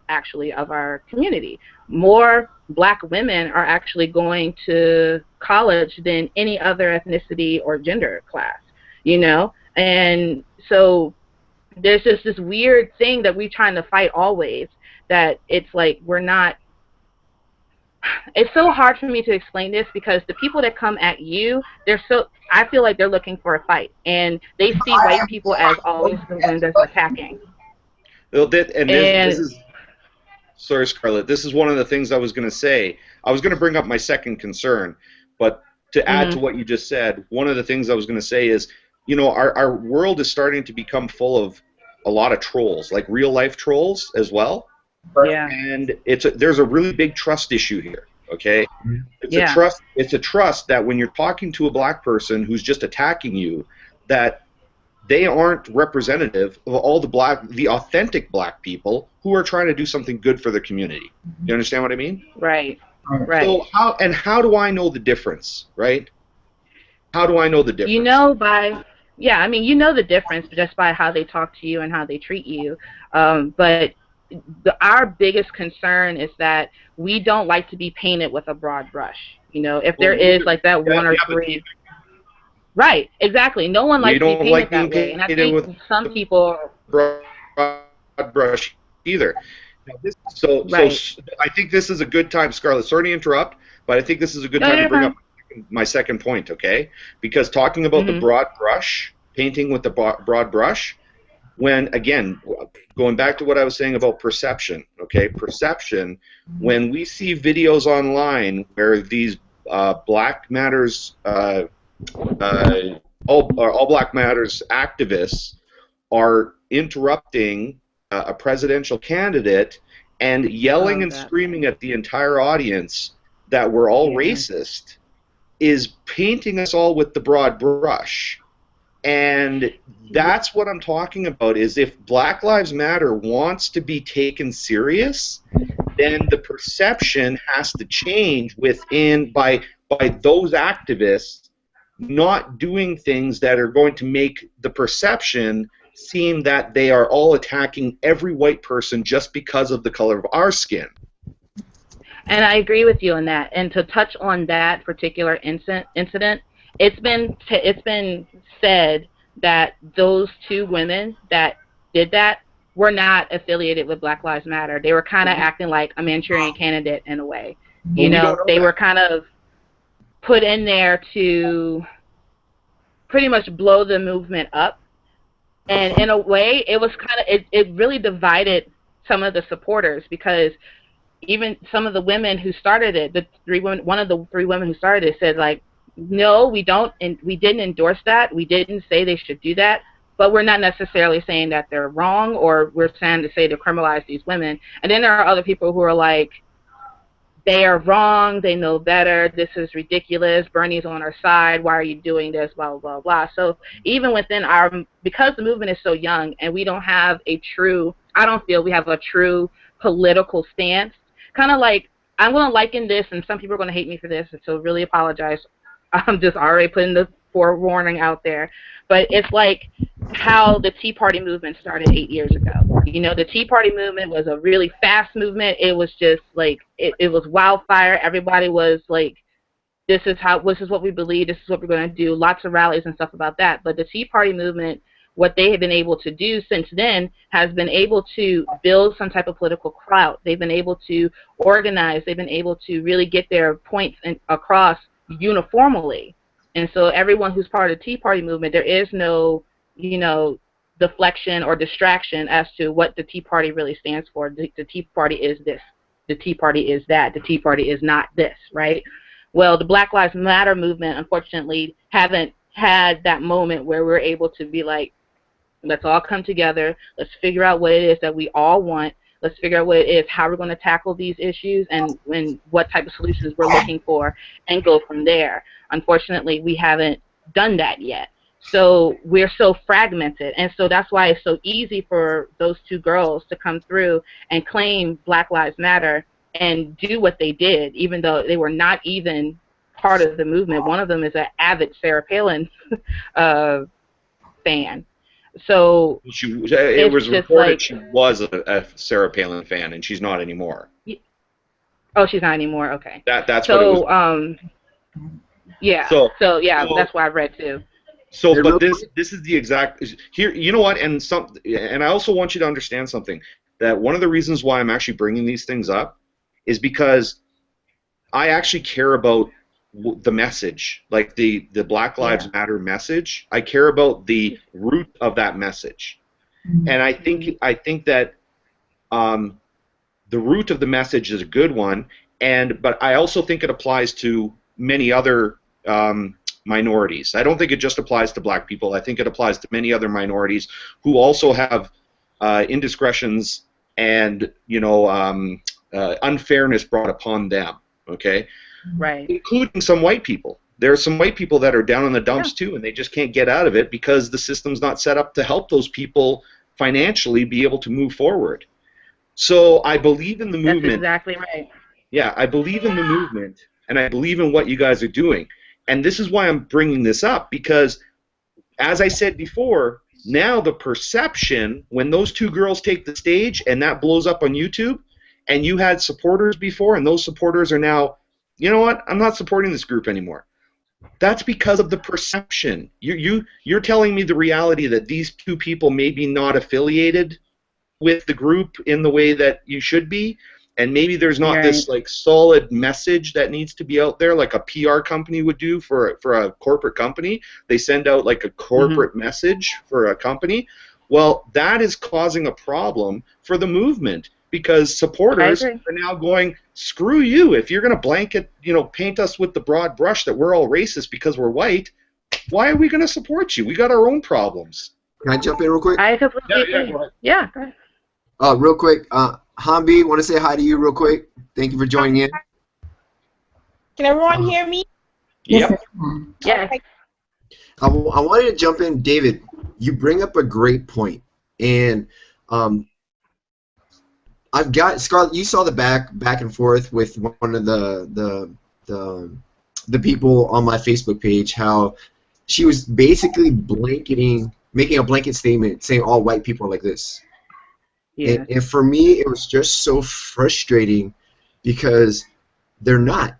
[SPEAKER 2] our community. More black women are actually going to college than any other ethnicity or gender class, and so there's just this weird thing that we're trying to fight always, that it's like it's so hard for me to explain this, because the people that come at you, I feel like they're looking for a fight, and they see white people as always the ones that's attacking.
[SPEAKER 5] Well, this is, sorry, Scarlett, this is one of the things I was going to say. I was going to bring up my second concern, but to add to what you just said, one of the things I was going to say is, our world is starting to become full of a lot of trolls, like real life trolls as well.
[SPEAKER 2] Yeah.
[SPEAKER 5] And there's a really big trust issue here. Okay. It's a trust that when you're talking to a black person who's just attacking you, that they aren't representative of all the authentic black people who are trying to do something good for their community. You understand what I mean?
[SPEAKER 2] Right. Right.
[SPEAKER 5] So how do I know the difference, right? How do I know the difference?
[SPEAKER 2] You know the difference just by how they talk to you and how they treat you. But our biggest concern is that we don't like to be painted with a broad brush. If there is like that one or three. Right, exactly. No one likes to be painted that way. And I think some people.
[SPEAKER 5] Broad brush either. So I think this is a good time, Scarlett. Sorry to interrupt, but I think this is a good time to bring up my second point, okay? Because talking about the broad brush, painting with the broad brush, when, again, going back to what I was saying about perception, okay, perception, when we see videos online where these Black Matters, all Black Matters activists are interrupting a presidential candidate and yelling and screaming at the entire audience that we're all racist, is painting us all with the broad brush. And that's what I'm talking about, is if Black Lives Matter wants to be taken serious, then the perception has to change within by those activists not doing things that are going to make the perception seem that they are all attacking every white person just because of the color of our skin.
[SPEAKER 2] And I agree with you on that. And to touch on that particular incident, it's been said that those two women that did that were not affiliated with Black Lives Matter. They were kind of acting like a Manchurian candidate in a way. You know, they were kind of put in there to pretty much blow the movement up. And in a way, it was kind of, it really divided some of the supporters, because even some of the women who started it, one of the three women who started it said, like, no, we don't, and we didn't endorse that. We didn't say they should do that, but we're not necessarily saying that they're wrong, or we're trying to say to criminalize these women. And then there are other people who are like, they are wrong, they know better, this is ridiculous, Bernie's on our side, why are you doing this, blah, blah, blah, blah. So even within because the movement is so young and we don't have I don't feel we have a true political stance, kind of like, I'm going to liken this, and some people are going to hate me for this, so really apologize. I'm just already putting the forewarning out there. But it's like how the Tea Party movement started 8 years ago. You know, the Tea Party movement was a really fast movement. It was just like, it was wildfire. Everybody was like, this is what we believe, this is what we're going to do, lots of rallies and stuff about that. But the Tea Party movement, what they have been able to do since then has been able to build some type of political clout. They've been able to organize. They've been able to really get their points across uniformly. And so everyone who's part of the Tea Party movement, there is no, you know, deflection or distraction as to what the Tea Party really stands for. The Tea Party is this. The Tea Party is that. The Tea Party is not this, right? Well, the Black Lives Matter movement, unfortunately, haven't had that moment where we're able to be like, let's all come together. Let's figure out what it is that we all want. Let's figure out what it is, how we're going to tackle these issues, and what type of solutions we're looking for, and go from there. Unfortunately, we haven't done that yet. So we're so fragmented, and so that's why it's so easy for those two girls to come through and claim Black Lives Matter and do what they did, even though they were not even part of the movement. One of them is an avid Sarah Palin fan. So
[SPEAKER 5] it was reported like, she was a Sarah Palin fan, and she's not anymore.
[SPEAKER 2] Oh, she's not anymore. Okay.
[SPEAKER 5] That's what it was.
[SPEAKER 2] Yeah. So yeah, that's what I read too.
[SPEAKER 5] So, but this is the exact here. You know what? And I also want you to understand something. That one of the reasons why I'm actually bringing these things up is because I actually care about the message, like the Black Lives Matter message. I care about the root of that message, and I think that the root of the message is a good one, but I also think it applies to many other minorities. I don't think it just applies to Black people. I think it applies to many other minorities who also have indiscretions and unfairness brought upon them. Okay.
[SPEAKER 2] Right.
[SPEAKER 5] Including some white people. There are some white people that are down in the dumps too, and they just can't get out of it because the system's not set up to help those people financially be able to move forward. So I believe in the movement.
[SPEAKER 2] That's exactly right.
[SPEAKER 5] Yeah, I believe in the movement, and I believe in what you guys are doing. And this is why I'm bringing this up, because as I said before, now the perception, when those two girls take the stage and that blows up on YouTube, and you had supporters before, and those supporters are now, you know what, I'm not supporting this group anymore. That's because of the perception. You're telling me the reality that these two people may be not affiliated with the group in the way that you should be, and maybe there's not this like solid message that needs to be out there like a PR company would do for a corporate company. They send out like a corporate message for a company. Well, that is causing a problem for the movement because supporters are now going, screw you. If you're going to blanket, paint us with the broad brush that we're all racist because we're white, why are we going to support you? We got our own problems.
[SPEAKER 1] Can I jump in real quick?
[SPEAKER 2] I completely agree. Yeah, go ahead.
[SPEAKER 1] Real quick, Hambi, want to say hi to you real quick. Thank you for joining in.
[SPEAKER 6] Can everyone hear me?
[SPEAKER 5] Yep.
[SPEAKER 2] Yeah.
[SPEAKER 1] I wanted to jump in, David. You bring up a great point, and I've got Scarlett. You saw the back and forth with one of the people on my Facebook page. How she was basically making a blanket statement, saying all white people are like this.
[SPEAKER 2] Yeah.
[SPEAKER 1] And for me, it was just so frustrating because they're not.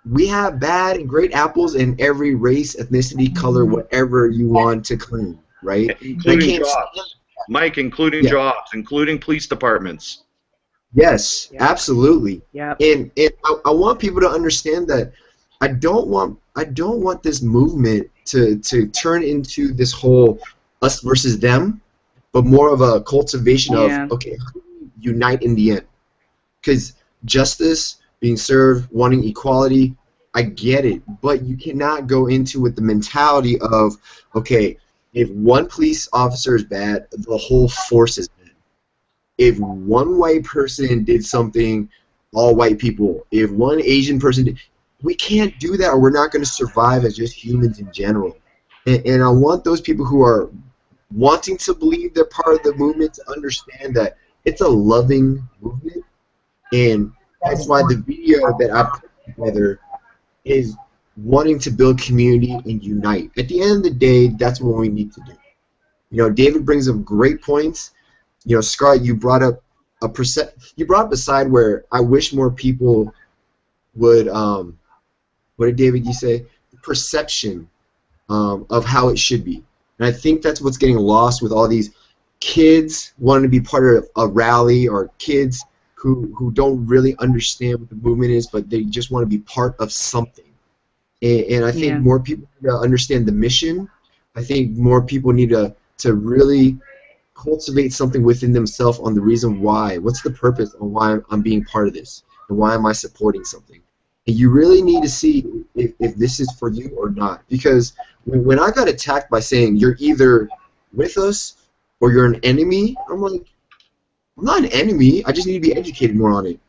[SPEAKER 1] We have bad and great apples in every race, ethnicity, color, whatever you want to claim, right?
[SPEAKER 5] Including jobs. Mike, including jobs, including police departments.
[SPEAKER 1] Yes, absolutely.
[SPEAKER 2] Yeah.
[SPEAKER 1] And I want people to understand that I don't want this movement to turn into this whole us versus them, but more of a cultivation of, okay, how do we unite in the end? Because justice, being served, wanting equality, I get it, but you cannot go into with the mentality of, okay, if one police officer is bad, the whole force is bad. If one white person did something, all white people. If one Asian person did, we can't do that, or we're not going to survive as just humans in general. And I want those people who are wanting to believe they're part of the movement to understand that it's a loving movement, and that's why the video that I put together is wanting to build community and unite. At the end of the day, that's what we need to do. David brings up great points. Scarlett, you brought up a side where I wish more people would. What did David you say? Perception of how it should be, and I think that's what's getting lost with all these kids wanting to be part of a rally, or kids who don't really understand what the movement is, but they just want to be part of something. And I think more people need to understand the mission. I think more people need to really cultivate something within themselves on the reason why. What's the purpose on why I'm being part of this? And why am I supporting something? And you really need to see if this is for you or not. Because when I got attacked by saying you're either with us or you're an enemy, I'm like, I'm not an enemy. I just need to be educated more on it.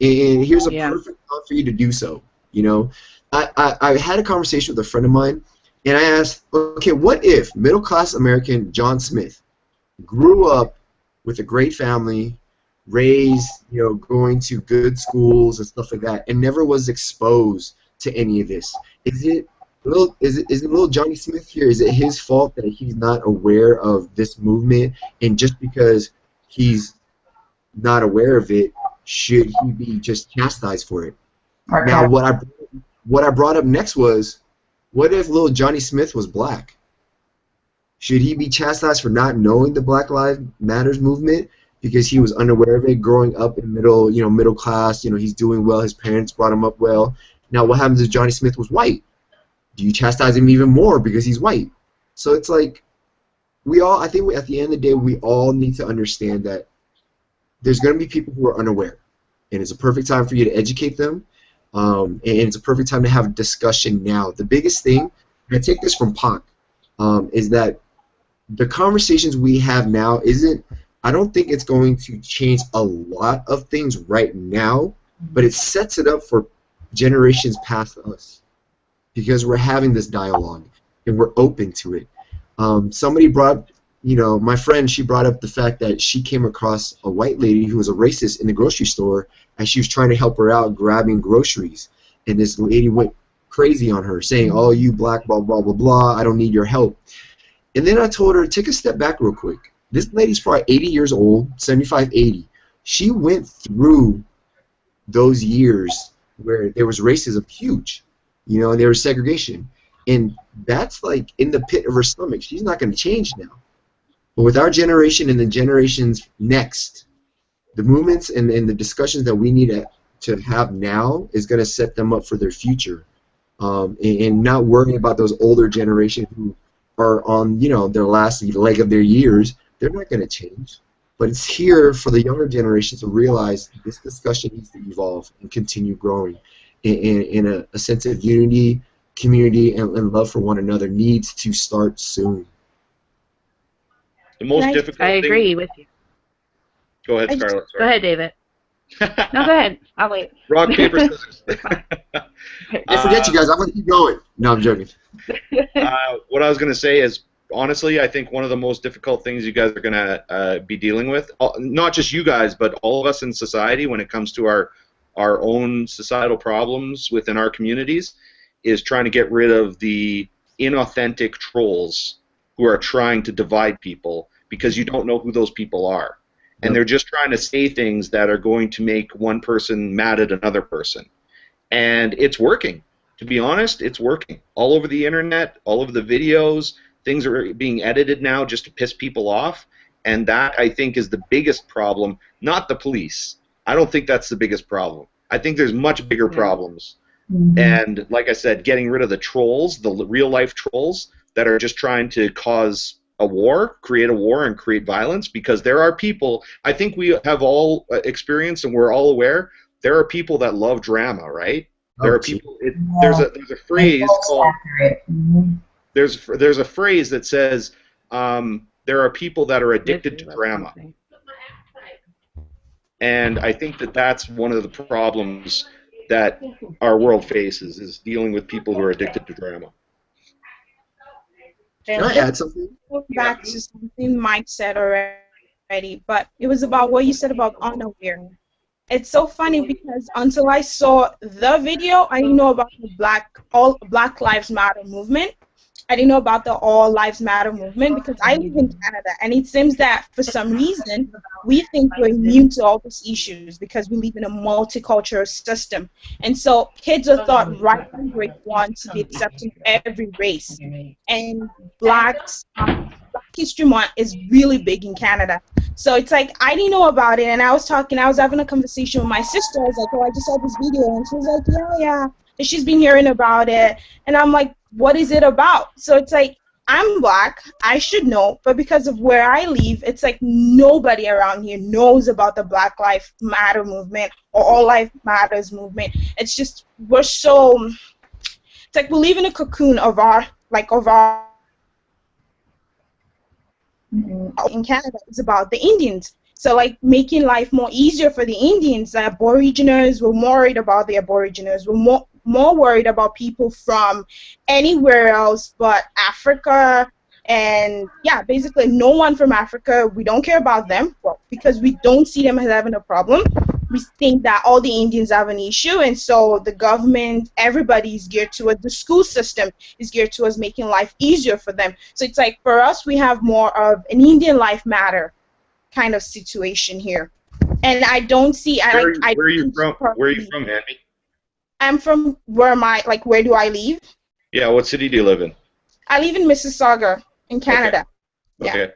[SPEAKER 1] And here's a perfect time for you to do so. I had a conversation with a friend of mine, and I asked, okay, what if middle-class American John Smith grew up with a great family, raised, going to good schools and stuff like that, and never was exposed to any of this? Is it little Johnny Smith here? Is it his fault that he's not aware of this movement, and just because he's not aware of it, should he be just chastised for it? Okay. Now, what I brought up next was, what if little Johnny Smith was black? Should he be chastised for not knowing the Black Lives Matters movement because he was unaware of it, growing up in middle class? He's doing well. His parents brought him up well. Now, what happens if Johnny Smith was white? Do you chastise him even more because he's white? So it's like, I think at the end of the day, we all need to understand that there's going to be people who are unaware, and it's a perfect time for you to educate them, and it's a perfect time to have a discussion now. The biggest thing, and I take this from Pac, is that the conversations we have now I don't think it's going to change a lot of things right now, but it sets it up for generations past us, because we're having this dialogue and we're open to it. Somebody brought, my friend, she brought up the fact that she came across a white lady who was a racist in the grocery store as she was trying to help her out grabbing groceries, and this lady went crazy on her, saying, oh, you black, blah, blah, blah, blah, I don't need your help. And then I told her, take a step back real quick. This lady's probably 80 years old, 75, 80. She went through those years where there was racism huge, and there was segregation. And that's like in the pit of her stomach. She's not going to change now. But with our generation and the generations next, the movements and the discussions that we need to have now is going to set them up for their future, and not worrying about those older generations who are on their last leg of their years, they're not going to change. But it's here for the younger generation to realize this discussion needs to evolve and continue growing in a sense of unity, community, and love for one another needs to start soon.
[SPEAKER 5] The most difficult thing.
[SPEAKER 2] I agree with you.
[SPEAKER 5] Go ahead, Scarlett.
[SPEAKER 2] Go ahead, David. No, go ahead. I'll wait.
[SPEAKER 5] Rock, paper, scissors.
[SPEAKER 1] I forget you guys. I'm going to keep going. No, I'm joking.
[SPEAKER 5] What I was going to say is, honestly, I think one of the most difficult things you guys are going to be dealing with, not just you guys, but all of us in society when it comes to our own societal problems within our communities, is trying to get rid of the inauthentic trolls who are trying to divide people because you don't know who those people are. And they're just trying to say things that are going to make one person mad at another person. And it's working. To be honest, it's working. All over the internet, all over the videos, things are being edited now just to piss people off. And that, I think, is the biggest problem, not the police. I don't think that's the biggest problem. I think there's much bigger problems. And like I said, getting rid of the trolls, the real-life trolls that are just trying to cause a war, create a war, and create violence, because there are people, I think we have all experienced and we're all aware, there are people that love drama, right? There are people, there's a phrase called, there's a phrase that says, there are people that are addicted to drama. And I think that that's one of the problems that our world faces, is dealing with people who are addicted to drama.
[SPEAKER 1] Can I add something?
[SPEAKER 6] Back to something Mike said already, but it was about what you said about unaware. It's so funny because until I saw the video, I didn't know about the Black Lives Matter movement. I didn't know about the All Lives Matter movement because I live in Canada, and it seems that for some reason we think we're immune to all these issues because we live in a multicultural system. And so kids are taught right from grade 1 to be accepting every race. And Black History Month is really big in Canada. So it's like I didn't know about it, and I was having a conversation with my sister. I was like, oh, I just saw this video, and she was like, yeah. And she's been hearing about it, and I'm like, what is it about? So it's like, I'm Black, I should know, but because of where I live, it's like nobody around here knows about the Black Lives Matter movement or All Life Matters movement. It's just, it's like we live in a cocoon of our in Canada, it's about the Indians. So like making life more easier for the Indians, the Aborigines, we're more worried about the Aborigines, we're more worried about people from anywhere else but Africa, and yeah, basically no one from Africa, we don't care about them, well, because we don't see them as having a problem. We think that all the Indians have an issue, and so the government, everybody is geared towards, the school system is geared towards making life easier for them. So it's like for us, we have more of an Indian life matter kind of situation here. And I don't see,
[SPEAKER 5] where are you from, Handy?
[SPEAKER 6] I'm from where do I live?
[SPEAKER 5] Yeah, what city do you live in?
[SPEAKER 6] I live in Mississauga, in Canada.
[SPEAKER 5] Okay.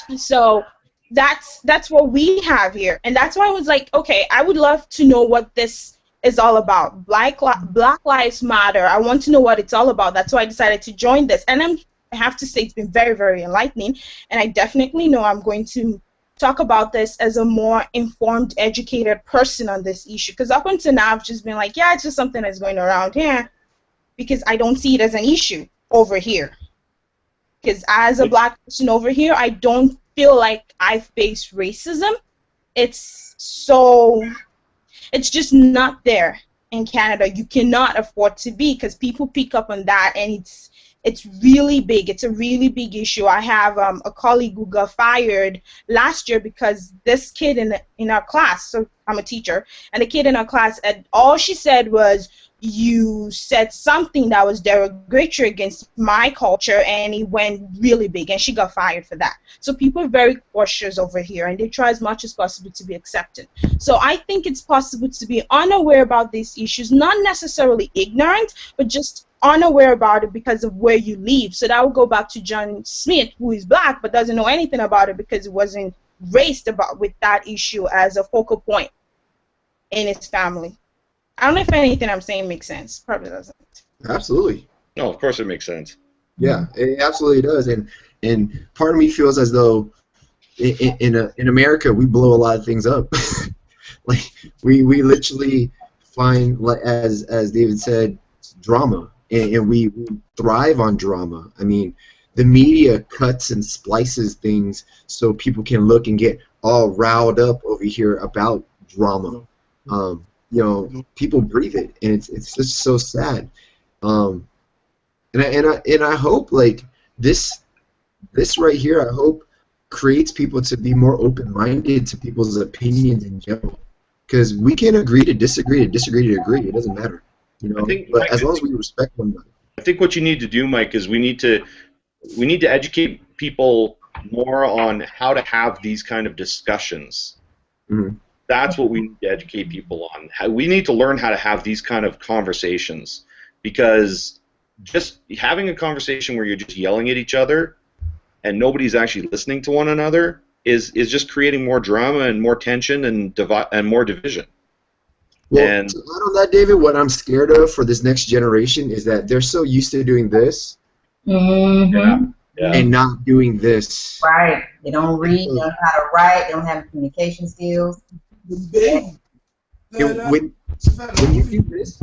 [SPEAKER 6] Yeah. So that's what we have here, and that's why I was like, okay, I would love to know what this is all about. Black Lives Matter. I want to know what it's all about. That's why I decided to join this, and I have to say it's been very, very enlightening, and I definitely know I'm going to talk about this as a more informed, educated person on this issue, because up until now I've just been like, yeah, it's just something that's going around here, because I don't see it as an issue over here. Because as a Black person over here, I don't feel like I face racism. It's just not there in Canada. You cannot afford to be, because people pick up on that, and it's really big. It's a really big issue. I have a colleague who got fired last year because this kid in our class, so I'm a teacher, and the kid in our class, all she said was, you said something that was derogatory against my culture, and it went really big, and she got fired for that. So people are very cautious over here, and they try as much as possible to be accepted. So I think it's possible to be unaware about these issues, not necessarily ignorant, but just unaware about it because of where you live. So that would go back to John Smith, who is Black but doesn't know anything about it because he wasn't raised with that issue as a focal point in his family. I don't know if anything I'm saying makes sense. Probably doesn't.
[SPEAKER 1] Absolutely.
[SPEAKER 5] No, of course it makes sense.
[SPEAKER 1] Yeah, it absolutely does. And part of me feels as though in America, we blow a lot of things up. Like we literally find, like, as David said, drama, and we thrive on drama. I mean, the media cuts and splices things so people can look and get all riled up over here about drama. People breathe it, and it's just so sad. And I hope, like, this right here, I hope creates people to be more open-minded to people's opinions in general. Because we can agree to disagree, to agree. It doesn't matter, But as long as we respect one another.
[SPEAKER 5] I think what you need to do, Mike, is we need to educate people more on how to have these kind of discussions.
[SPEAKER 1] Mm-hmm.
[SPEAKER 5] That's what we need to educate people on. We need to learn how to have these kind of conversations, because just having a conversation where you're just yelling at each other and nobody's actually listening to one another is just creating more drama and more tension and more division.
[SPEAKER 1] Well, to add on that, David, what I'm scared of for this next generation is that they're so used to doing this and not doing this.
[SPEAKER 3] Right. They don't read, they don't know how to write, they don't have communication skills.
[SPEAKER 1] When you do this,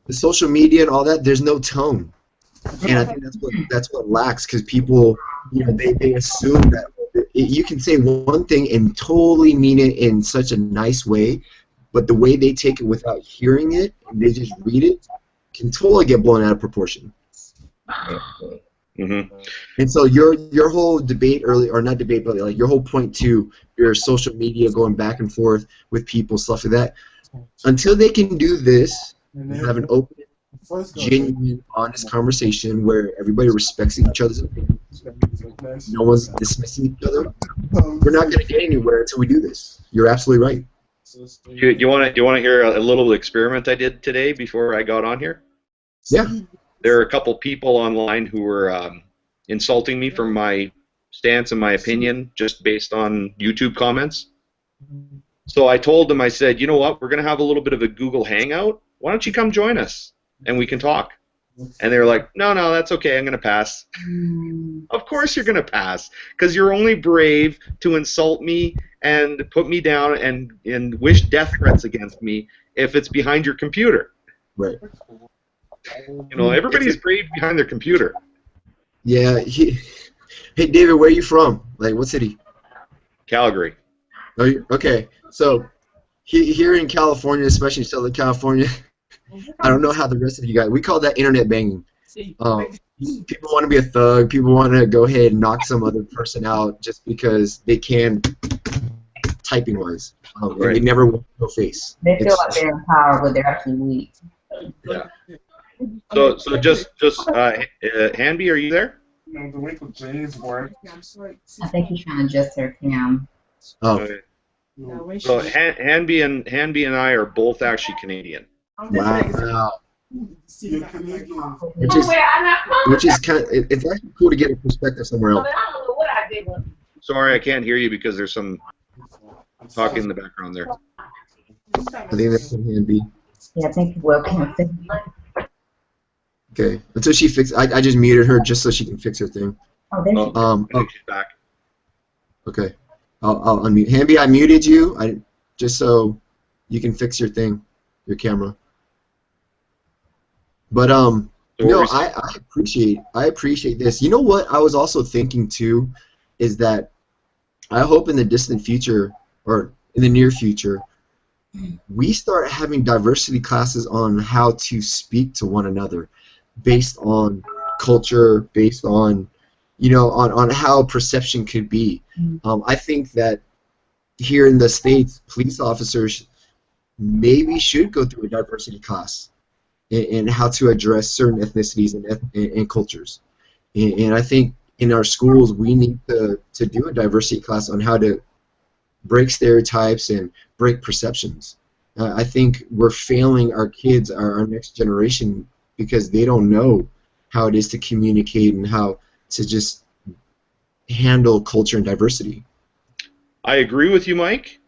[SPEAKER 1] the social media and all that, there's no tone. And I think that's what lacks, because people, they assume that you can say one thing and totally mean it in such a nice way, but the way they take it without hearing it, and they just read it, can totally get blown out of proportion.
[SPEAKER 5] Mm-hmm.
[SPEAKER 1] And so your whole debate earlier, or not debate, but like your whole point to your social media going back and forth with people, stuff like that, until they can do this, have an open, genuine, honest conversation where everybody respects each other's opinions, no one's dismissing each other, we're not going to get anywhere until we do this. You're absolutely right.
[SPEAKER 5] You want to hear a little experiment I did today before I got on here?
[SPEAKER 1] Yeah.
[SPEAKER 5] There are a couple people online who were insulting me for my stance and my opinion just based on YouTube comments. So I told them, I said, you know what, we're going to have a little bit of a Google Hangout. Why don't you come join us and we can talk? And they were like, no, that's okay, I'm going to pass. Of course you're going to pass, because you're only brave to insult me and put me down and wish death threats against me if it's behind your computer.
[SPEAKER 1] Right.
[SPEAKER 5] Everybody's brave behind their computer.
[SPEAKER 1] Yeah. Hey, David, where are you from? Like, what city?
[SPEAKER 5] Calgary.
[SPEAKER 1] Oh, okay. So here in California, especially Southern California, I don't know how the rest of you guys, we call that internet banging. People want to be a thug. People want to go ahead and knock some other person out just because they can, typing-wise. And they never want no face.
[SPEAKER 3] They feel like they're in power, but they're actually weak.
[SPEAKER 5] Yeah. So just Hanby, are you there?
[SPEAKER 7] No, the link with James work.
[SPEAKER 3] I think he's trying to adjust her cam.
[SPEAKER 1] Oh.
[SPEAKER 5] Okay. So Hanby and I are both actually Canadian.
[SPEAKER 1] Wow. Which is kind of, it's actually cool to get a perspective somewhere else.
[SPEAKER 5] Sorry, I can't hear you because there's some talking in the background there.
[SPEAKER 1] I think that's from Hanby.
[SPEAKER 3] Yeah, I think welcome.
[SPEAKER 1] Okay, until she fixes, I just muted her just so she can fix her thing.
[SPEAKER 3] Oh, there she
[SPEAKER 5] I think she's back.
[SPEAKER 1] Okay, I'll unmute. Hanby, I muted you, just so you can fix your thing, your camera. But I appreciate this. You know what I was also thinking too, is that I hope in the distant future, or in the near future, we start having diversity classes on how to speak to one another, based on culture, based on, on how perception could be. I think that here in the States, police officers maybe should go through a diversity class in how to address certain ethnicities and cultures. And I think in our schools we need to do a diversity class on how to break stereotypes and break perceptions. I think we're failing our kids, our next generation, because they don't know how it is to communicate and how to just handle culture and diversity.
[SPEAKER 5] I agree with you, Mike,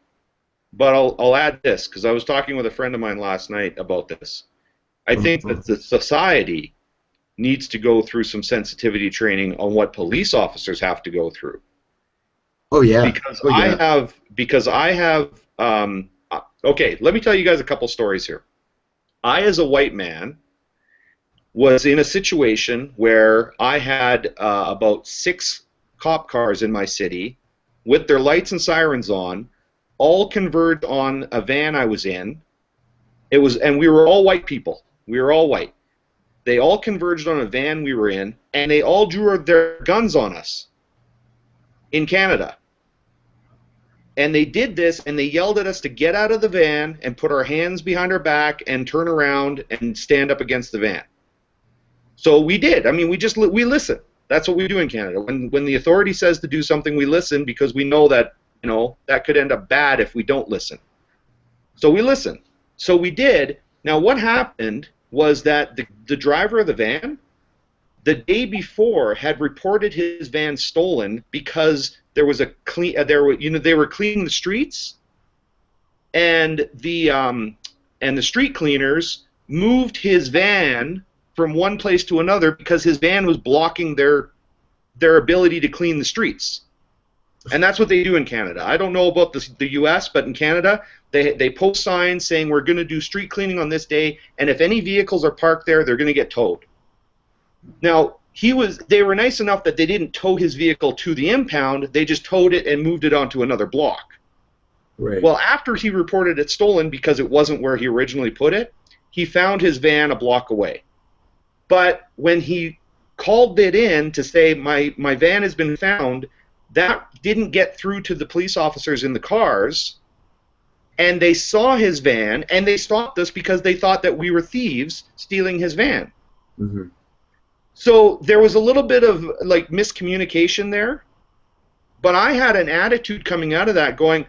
[SPEAKER 5] but I'll add this, because I was talking with a friend of mine last night about this. I think that the society needs to go through some sensitivity training on what police officers have to go through.
[SPEAKER 1] Oh yeah.
[SPEAKER 5] Because I have okay, let me tell you guys a couple stories here. I, as a white man, was in a situation where I had about 6 cop cars in my city with their lights and sirens on, all converged on a van I was in. And we were all white people. We were all white. They all converged on a van we were in, and they all drew their guns on us in Canada. And they did this, and they yelled at us to get out of the van and put our hands behind our back and turn around and stand up against the van. So we did. I mean, we listen. That's what we do in Canada. When the authority says to do something, we listen because we know that, you know, that could end up bad if we don't listen. So we listen. So we did. Now what happened was that the driver of the van, the day before, had reported his van stolen because there was they were cleaning the streets, and the street cleaners moved his van from one place to another because his van was blocking their ability to clean the streets. And that's what they do in Canada. I don't know about the U.S., but in Canada, they post signs saying we're going to do street cleaning on this day, and if any vehicles are parked there, they're going to get towed. Now, they were nice enough that they didn't tow his vehicle to the impound, they just towed it and moved it onto another block.
[SPEAKER 1] Right.
[SPEAKER 5] Well, after he reported it stolen because it wasn't where he originally put it, he found his van a block away. But when he called it in to say, my van has been found, that didn't get through to the police officers in the cars, and they saw his van, and they stopped us because they thought that we were thieves stealing his van.
[SPEAKER 1] Mm-hmm.
[SPEAKER 5] So there was a little bit of like miscommunication there, but I had an attitude coming out of that going,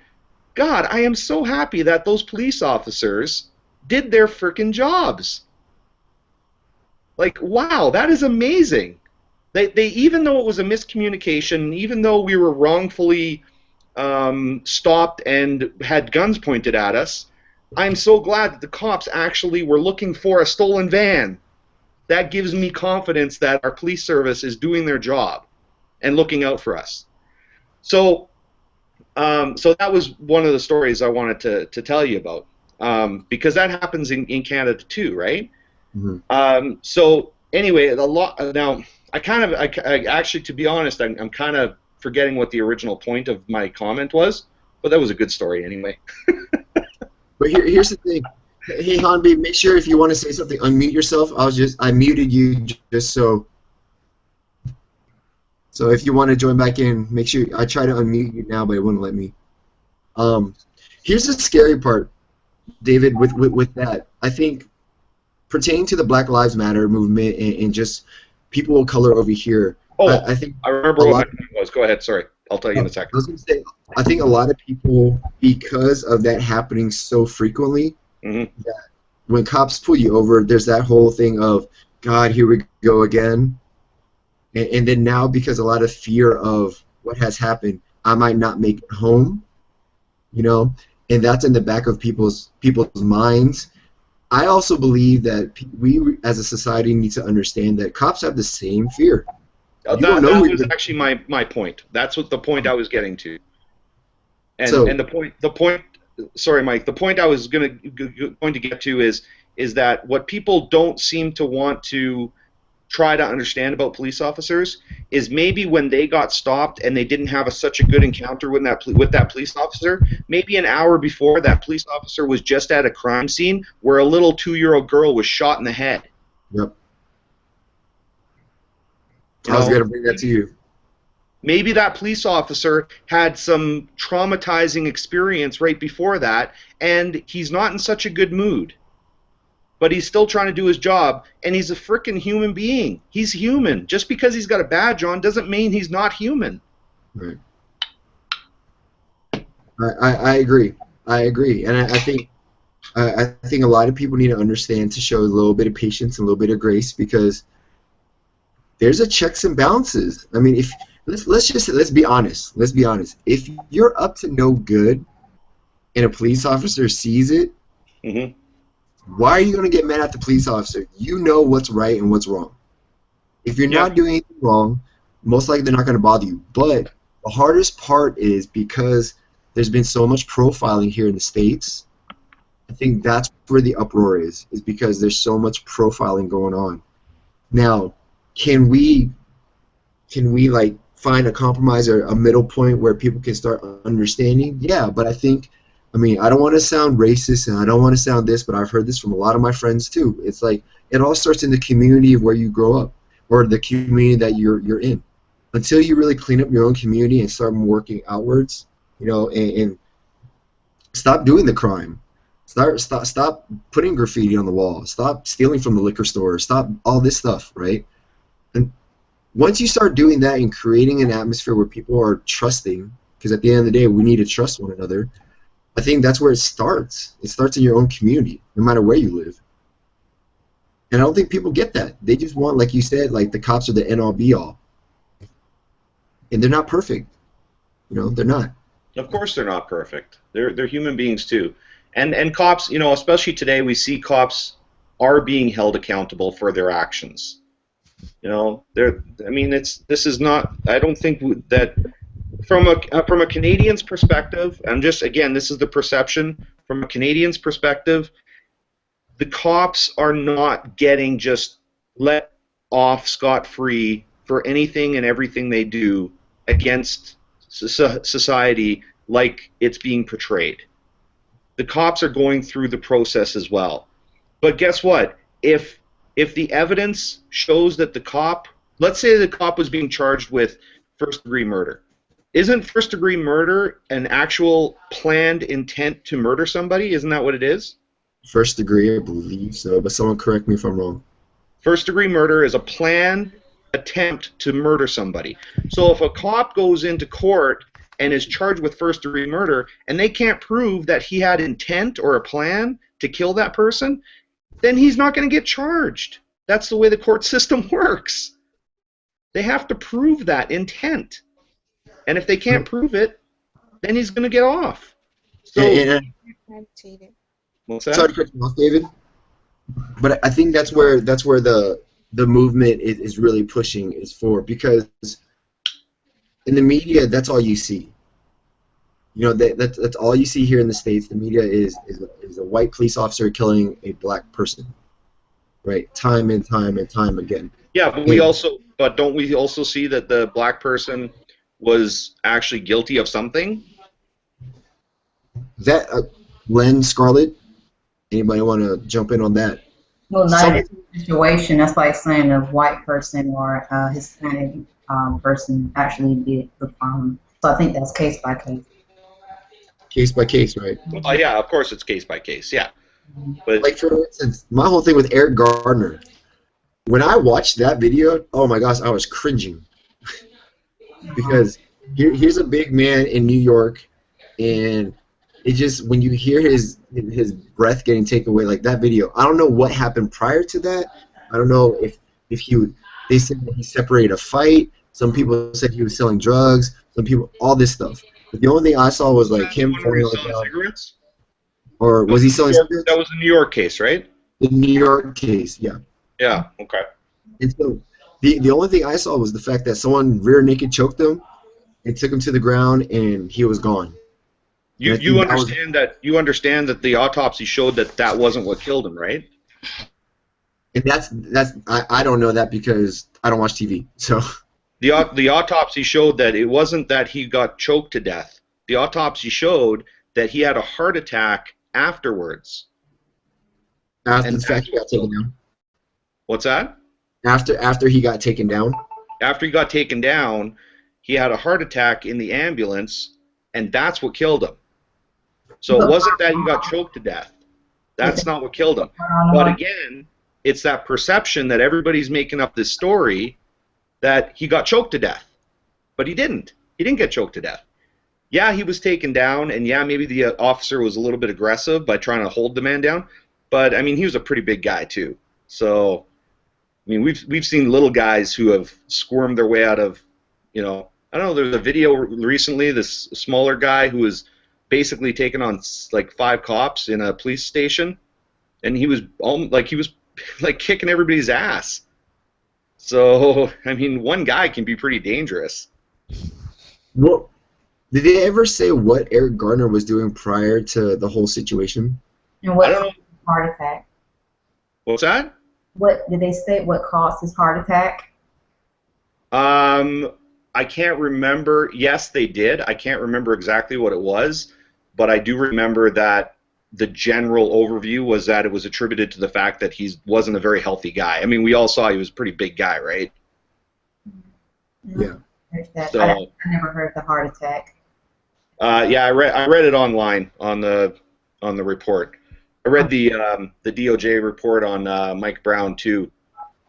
[SPEAKER 5] God, I am so happy that those police officers did their frickin' jobs. Like, wow, that is amazing. They even though it was a miscommunication, even though we were wrongfully stopped and had guns pointed at us, I'm so glad that the cops actually were looking for a stolen van. That gives me confidence that our police service is doing their job and looking out for us. So, so that was one of the stories I wanted to tell you about, because that happens in Canada too, right? Mm-hmm. So anyway, now I actually, to be honest, I'm kind of forgetting what the original point of my comment was, but that was a good story anyway.
[SPEAKER 1] But here's the thing. Hey, Hanbi, make sure if you want to say something, unmute yourself. I muted you just so if you want to join back in, make sure. I try to unmute you now, but it wouldn't let me. Here's the scary part, David, with that. I think pertaining to the Black Lives Matter movement and just people of color over here.
[SPEAKER 5] Oh,
[SPEAKER 1] I
[SPEAKER 5] remember what my point was. Go ahead. Sorry, I'll tell you in a second.
[SPEAKER 1] I was going to say, I think a lot of people, because of that happening so frequently, that when cops pull you over, there's that whole thing of, God, here we go again. And then now, because a lot of fear of what has happened, I might not make it home, you know, and that's in the back of people's minds. I also believe that we, as a society, need to understand that cops have the same fear.
[SPEAKER 5] That was actually my point. That's what the point I was getting to. And the point. Sorry, Mike. The point I was going to get to is that what people don't seem to want to try to understand about police officers is maybe when they got stopped and they didn't have such a good encounter with that police officer, maybe an hour before that police officer was just at a crime scene where a little 2-year-old girl was shot in the head.
[SPEAKER 1] Yep. I was going to bring that to you.
[SPEAKER 5] Maybe that police officer had some traumatizing experience right before that, and he's not in such a good mood. But he's still trying to do his job, and he's a frickin' human being. He's human. Just because he's got a badge on doesn't mean he's not human.
[SPEAKER 1] Right. I agree. I agree, and I think a lot of people need to understand to show a little bit of patience and a little bit of grace, because there's a checks and balances. I mean, if let's be honest. Let's be honest. If you're up to no good, and a police officer sees it, why are you going to get mad at the police officer? You know what's right and what's wrong. If you're not doing anything wrong, most likely they're not going to bother you. But The hardest part is because there's been so much profiling here in the States. I think that's where the uproar is because there's so much profiling going on. Now, can we like find a compromise or a middle point where people can start understanding? Yeah, but I think, I mean, I don't want to sound racist and I don't want to sound this, but I've heard this from a lot of my friends too. It's like it all starts in the community of where you grow up or the community that you're in. Until you really clean up your own community and start working outwards, you know, and stop doing the crime. Stop putting graffiti on the wall. Stop stealing from the liquor store. Stop all this stuff, right? And once you start doing that and creating an atmosphere where people are trusting, because at the end of the day, we need to trust one another, I think that's where it starts. It starts in your own community, no matter where you live. And I don't think people get that. They just want, like you said, like the cops are the end-all be-all. And they're not perfect. You know, they're not.
[SPEAKER 5] Of course they're not perfect. They're human beings too. And cops, you know, especially today, we see cops are being held accountable for their actions. You know, I mean, this is not. I don't think that from a Canadian's perspective, and just again, this is the perception from a Canadian's perspective. The cops are not getting just let off scot-free for anything and everything they do against society like it's being portrayed. The cops are going through the process as well. But guess what? If the evidence shows that the cop, let's say the cop was being charged with first-degree murder, isn't first-degree murder an actual planned intent to murder somebody? Isn't that what it is?
[SPEAKER 1] First degree, I believe so, but someone correct me if I'm wrong.
[SPEAKER 5] First-degree murder is a planned attempt to murder somebody. So if a cop goes into court and is charged with first-degree murder, and they can't prove that he had intent or a plan to kill that person, then he's not going to get charged. That's the way the court system works. They have to prove that intent. And if they can't prove it, then he's going to get off. So, what's that?
[SPEAKER 1] Sorry to cut you off, David. But I think that's where the movement is really pushing is for, because in the media, that's all you see. You know, that's all you see here in the States. The media is a white police officer killing a black person, right? Time and time and time again.
[SPEAKER 5] Yeah, but don't we also see that the black person was actually guilty of something?
[SPEAKER 1] That Len Scarlett. Anybody want to jump in on that?
[SPEAKER 3] Well, not in every situation. That's like saying a white person or a Hispanic person actually did the crime. So I think that's case by case.
[SPEAKER 1] Case by case, right?
[SPEAKER 5] Well, yeah, of course it's case by case, yeah. But
[SPEAKER 1] like for instance, my whole thing with Eric Gardner. When I watched that video, oh my gosh, I was cringing because here's a big man in New York, and it just, when you hear his breath getting taken away, like that video, I don't know what happened prior to that. I don't know if they said that he separated a fight. Some people said he was selling drugs. Some people, all this stuff. But the only thing I saw was like him
[SPEAKER 5] selling cigarettes.
[SPEAKER 1] Or was he selling cigarettes?
[SPEAKER 5] That was the New York case, right?
[SPEAKER 1] The New York case, yeah.
[SPEAKER 5] Yeah. Okay.
[SPEAKER 1] And so the only thing I saw was the fact that someone rear naked choked him and took him to the ground, and he was gone.
[SPEAKER 5] You understand that the autopsy showed that wasn't what killed him, right?
[SPEAKER 1] And I don't know that because I don't watch TV. So
[SPEAKER 5] the autopsy showed that it wasn't that he got choked to death. The autopsy showed that he had a heart attack afterwards.
[SPEAKER 1] After the fact he got taken down.
[SPEAKER 5] What's that?
[SPEAKER 1] After he got taken down.
[SPEAKER 5] After he got taken down, he had a heart attack in the ambulance, and that's what killed him. So it wasn't that he got choked to death. That's not what killed him. But again, it's that perception that everybody's making up this story that he got choked to death. But he didn't. He didn't get choked to death. Yeah, he was taken down, and yeah, maybe the officer was a little bit aggressive by trying to hold the man down. But, I mean, he was a pretty big guy, too. So, I mean, we've seen little guys who have squirmed their way out of, you know, I don't know, there's a video recently, this smaller guy who was basically taken on like 5 cops in a police station, and he was kicking everybody's ass. So, I mean, one guy can be pretty dangerous.
[SPEAKER 1] What did they ever say what Eric Garner was doing prior to the whole situation?
[SPEAKER 3] And what
[SPEAKER 5] I don't know.
[SPEAKER 3] caused his heart attack?
[SPEAKER 5] What's that?
[SPEAKER 3] What did they say? What caused his heart attack?
[SPEAKER 5] I can't remember. Yes, they did. I can't remember exactly what it was, but I do remember that the general overview was that it was attributed to the fact that he wasn't a very healthy guy. I mean, we all saw he was a pretty big guy, right?
[SPEAKER 1] Yeah.
[SPEAKER 5] So,
[SPEAKER 3] I never heard the heart attack.
[SPEAKER 5] yeah, I read it online on the report. I read the DOJ report on Mike Brown too.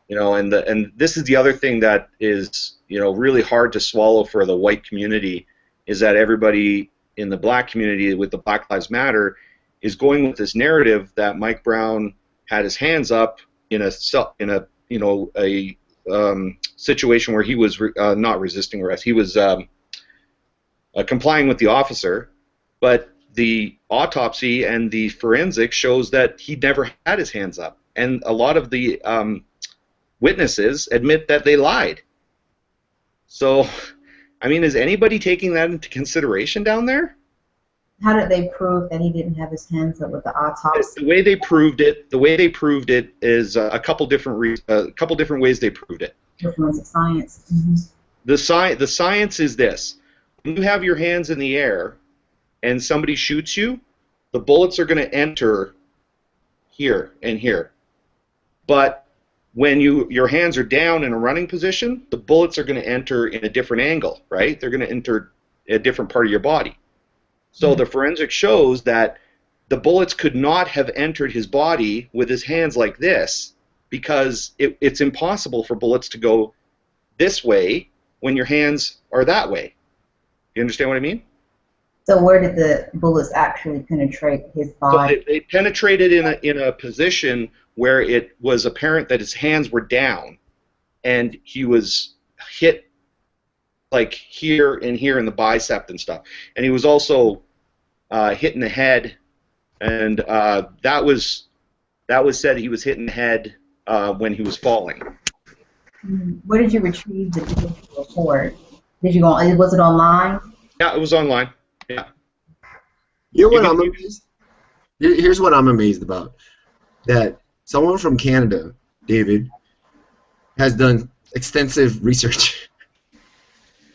[SPEAKER 5] You know, and this is the other thing that is, you know, really hard to swallow for the white community, is that everybody in the black community with the Black Lives Matter is going with this narrative that Mike Brown had his hands up in a situation where he was not resisting arrest. He was complying with the officer, but the autopsy and the forensic shows that he never had his hands up, and a lot of the witnesses admit that they lied. So, I mean, is anybody taking that into consideration down there?
[SPEAKER 3] How did they prove that he didn't have his hands up with the autopsy?
[SPEAKER 5] The way they proved it is a couple different ways they proved it.
[SPEAKER 3] Forensic science. Mm-hmm.
[SPEAKER 5] The science is this: when you have your hands in the air and somebody shoots you, the bullets are going to enter here and here. But when your hands are down in a running position, the bullets are going to enter in a different angle, right? They're going to enter a different part of your body. So the forensic shows that the bullets could not have entered his body with his hands like this, because it's impossible for bullets to go this way when your hands are that way. You understand what I mean?
[SPEAKER 3] So where did the bullets actually penetrate his body?
[SPEAKER 5] So they penetrated in a position where it was apparent that his hands were down, and he was hit like here and here in the bicep and stuff. And he was also hit in the head, and that was said he was hit in the head when he was falling.
[SPEAKER 3] Where did you retrieve the digital report? Did you go? Was it online?
[SPEAKER 5] Yeah, it was online. Yeah.
[SPEAKER 1] You know what I'm amazed? Here's what I'm amazed about. That someone from Canada, David, has done extensive research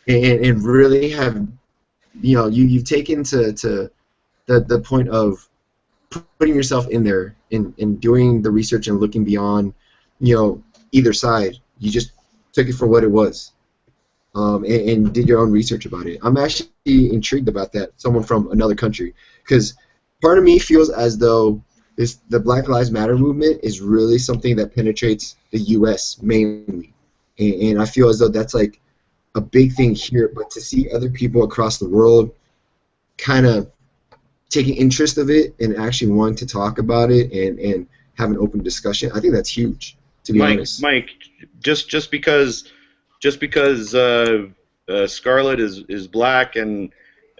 [SPEAKER 1] and really have, you know, you've taken to the point of putting yourself in there and doing the research and looking beyond, you know, either side. You just took it for what it was. And did your own research about it. I'm actually intrigued about that, someone from another country, because part of me feels as though the Black Lives Matter movement is really something that penetrates the U.S. mainly, and I feel as though that's like a big thing here, but to see other people across the world kind of taking interest of it and actually wanting to talk about it and have an open discussion, I think that's huge, to be honest.
[SPEAKER 5] Mike, just because Scarlett is black and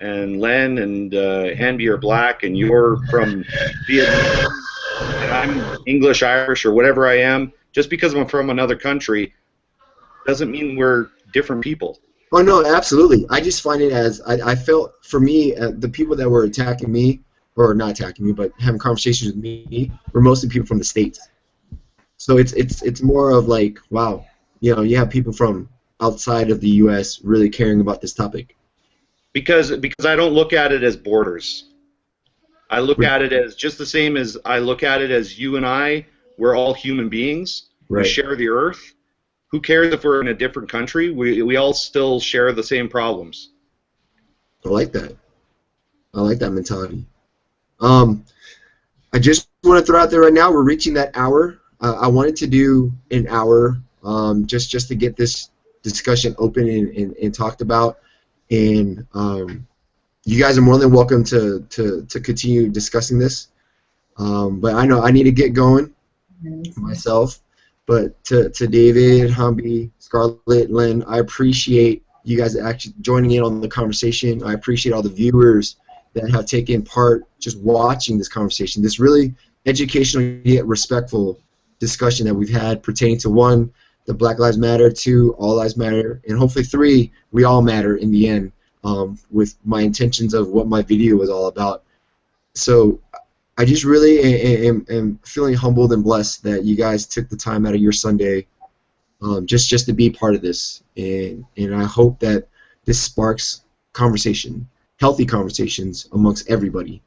[SPEAKER 5] Len and Hanby are black and you're from Vietnam and I'm English, Irish, or whatever I am, just because I'm from another country doesn't mean we're different people.
[SPEAKER 1] Oh no, absolutely. I just find it as I felt, for me, the people that were attacking me, or not attacking me, but having conversations with me, were mostly people from the States. So it's more of like, wow, you know, you have people from outside of the U.S. really caring about this topic.
[SPEAKER 5] Because I don't look at it as borders. I look at it as just the same as I look at it as you and I. We're all human beings.
[SPEAKER 1] Right.
[SPEAKER 5] We share the earth. Who cares if we're in a different country? We all still share the same problems.
[SPEAKER 1] I like that. I like that mentality. I just want to throw out there right now, we're reaching that hour. I wanted to do an hour just to get this discussion open and talked about. And you guys are more than welcome to continue discussing this. But I know I need to get going myself. But to David, Humby, Scarlett, Len, I appreciate you guys actually joining in on the conversation. I appreciate all the viewers that have taken part just watching this conversation. This really educational yet respectful discussion that we've had pertaining to, 1, the Black Lives Matter, 2, all lives matter, and hopefully 3, we all matter in the end. with my intentions of what my video was all about. So I just really am feeling humbled and blessed that you guys took the time out of your Sunday just to be part of this, and I hope that this sparks conversation, healthy conversations amongst everybody.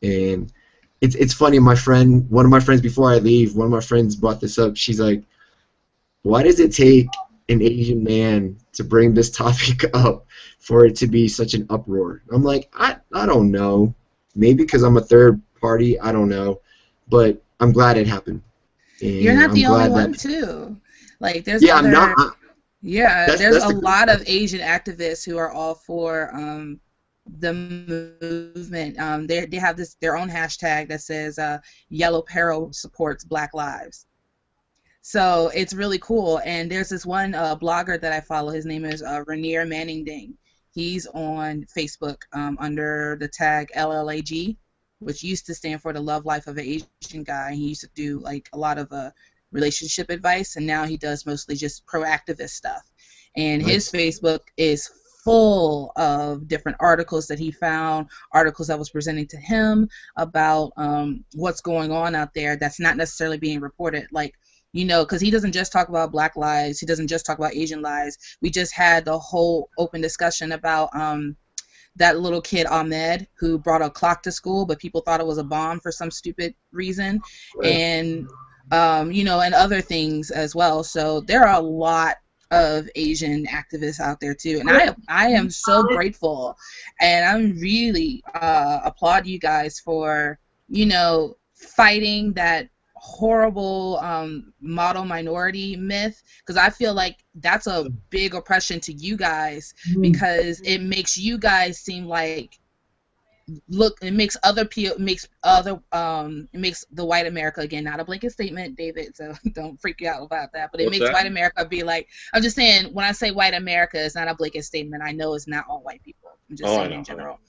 [SPEAKER 1] And it's funny, one of my friends before I leave, one of my friends brought this up. She's like, why does it take an Asian man to bring this topic up for it to be such an uproar? I'm like, I don't know. Maybe because I'm a third party, I don't know. But I'm glad it happened. And
[SPEAKER 8] You're not the
[SPEAKER 1] I'm
[SPEAKER 8] only
[SPEAKER 1] glad
[SPEAKER 8] one,
[SPEAKER 1] that,
[SPEAKER 8] too. Like, there's
[SPEAKER 1] yeah,
[SPEAKER 8] other,
[SPEAKER 1] I'm not.
[SPEAKER 8] there's
[SPEAKER 1] That's
[SPEAKER 8] a
[SPEAKER 1] the
[SPEAKER 8] lot of Asian activists who are all for the movement. They have their own hashtag that says Yellow Peril supports Black Lives. So it's really cool. And there's this one blogger that I follow. His name is Rainier Manning. He's on Facebook under the tag LLAG, which used to stand for the Love Life of an Asian Guy. He used to do like a lot of relationship advice, and now he does mostly just proactivist stuff. And his Facebook is full of different articles that he found, articles that was presenting to him about what's going on out there that's not necessarily being reported. Like, you know, because he doesn't just talk about Black lives, he doesn't just talk about Asian lives. We just had the whole open discussion about that little kid Ahmed who brought a clock to school, but people thought it was a bomb for some stupid reason, and you know, and other things as well. So there are a lot of Asian activists out there too, and I am so grateful, and I'm really applaud you guys for, you know, fighting that horrible model minority myth, because I feel like that's a big oppression to you guys, because it makes you guys seem like, look, it makes it makes the white America, again, not a blanket statement, David, so don't freak you out about that, but it makes white America be like, I'm just saying, when I say white America, it's not a blanket statement. I know it's not all white people. I'm just saying in general.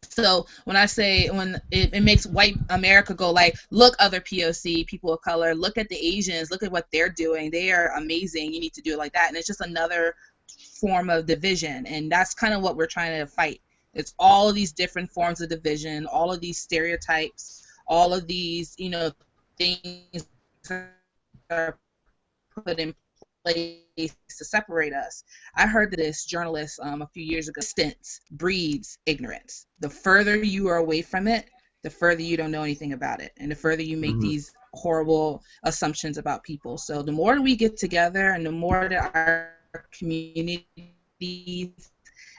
[SPEAKER 8] So when I say, when it makes white America go like, look, other POC, people of color, look at the Asians, look at what they're doing. They are amazing. You need to do it like that. And it's just another form of division. And that's kind of what we're trying to fight. It's all of these different forms of division, all of these stereotypes, all of these, you know, things that are put in place to separate us. I heard this journalist a few years ago: distance breeds ignorance. The further you are away from it, the further you don't know anything about it, and the further you make these horrible assumptions about people. So the more we get together, and the more that our communities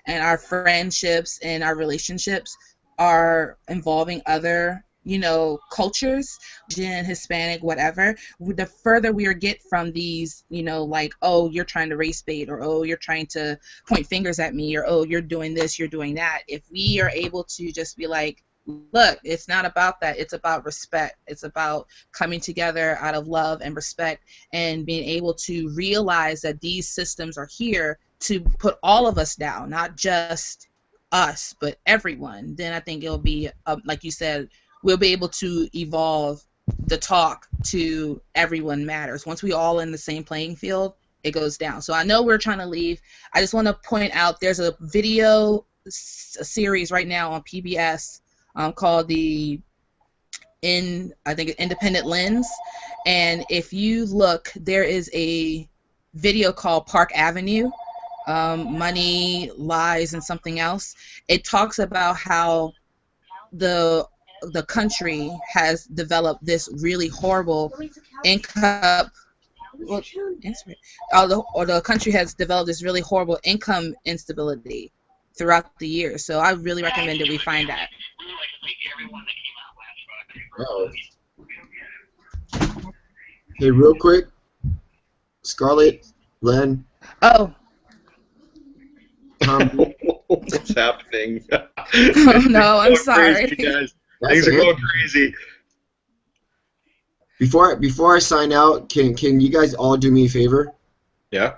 [SPEAKER 8] and our friendships and our relationships are involving other, you know, cultures, Asian, Hispanic, whatever, the further we get from these, you know, like, oh, you're trying to race bait, or oh, you're trying to point fingers at me, or oh, you're doing this, you're doing that. If we are able to just be like, look, it's not about that. It's about respect. It's about coming together out of love and respect, and being able to realize that these systems are here to put all of us down, not just us, but everyone. Then I think it'll be, like you said, we'll be able to evolve the talk to everyone matters. Once we all in the same playing field, it goes down. So I know we're trying to leave. I just want to point out there's a video series right now on PBS called I think Independent Lens. And if you look, there is a video called Park Avenue, Money, Lies, and Something Else. It talks about how the country has developed this really horrible income, or the country has developed this really horrible income instability throughout the years. So I really recommend that we find that.
[SPEAKER 1] Hey, real quick, Scarlett, Len.
[SPEAKER 8] Oh.
[SPEAKER 5] What's happening?
[SPEAKER 8] No, I'm sorry.
[SPEAKER 5] Crazy, guys. Things are going crazy.
[SPEAKER 1] Before I sign out, can you guys all do me a favor?
[SPEAKER 5] Yeah.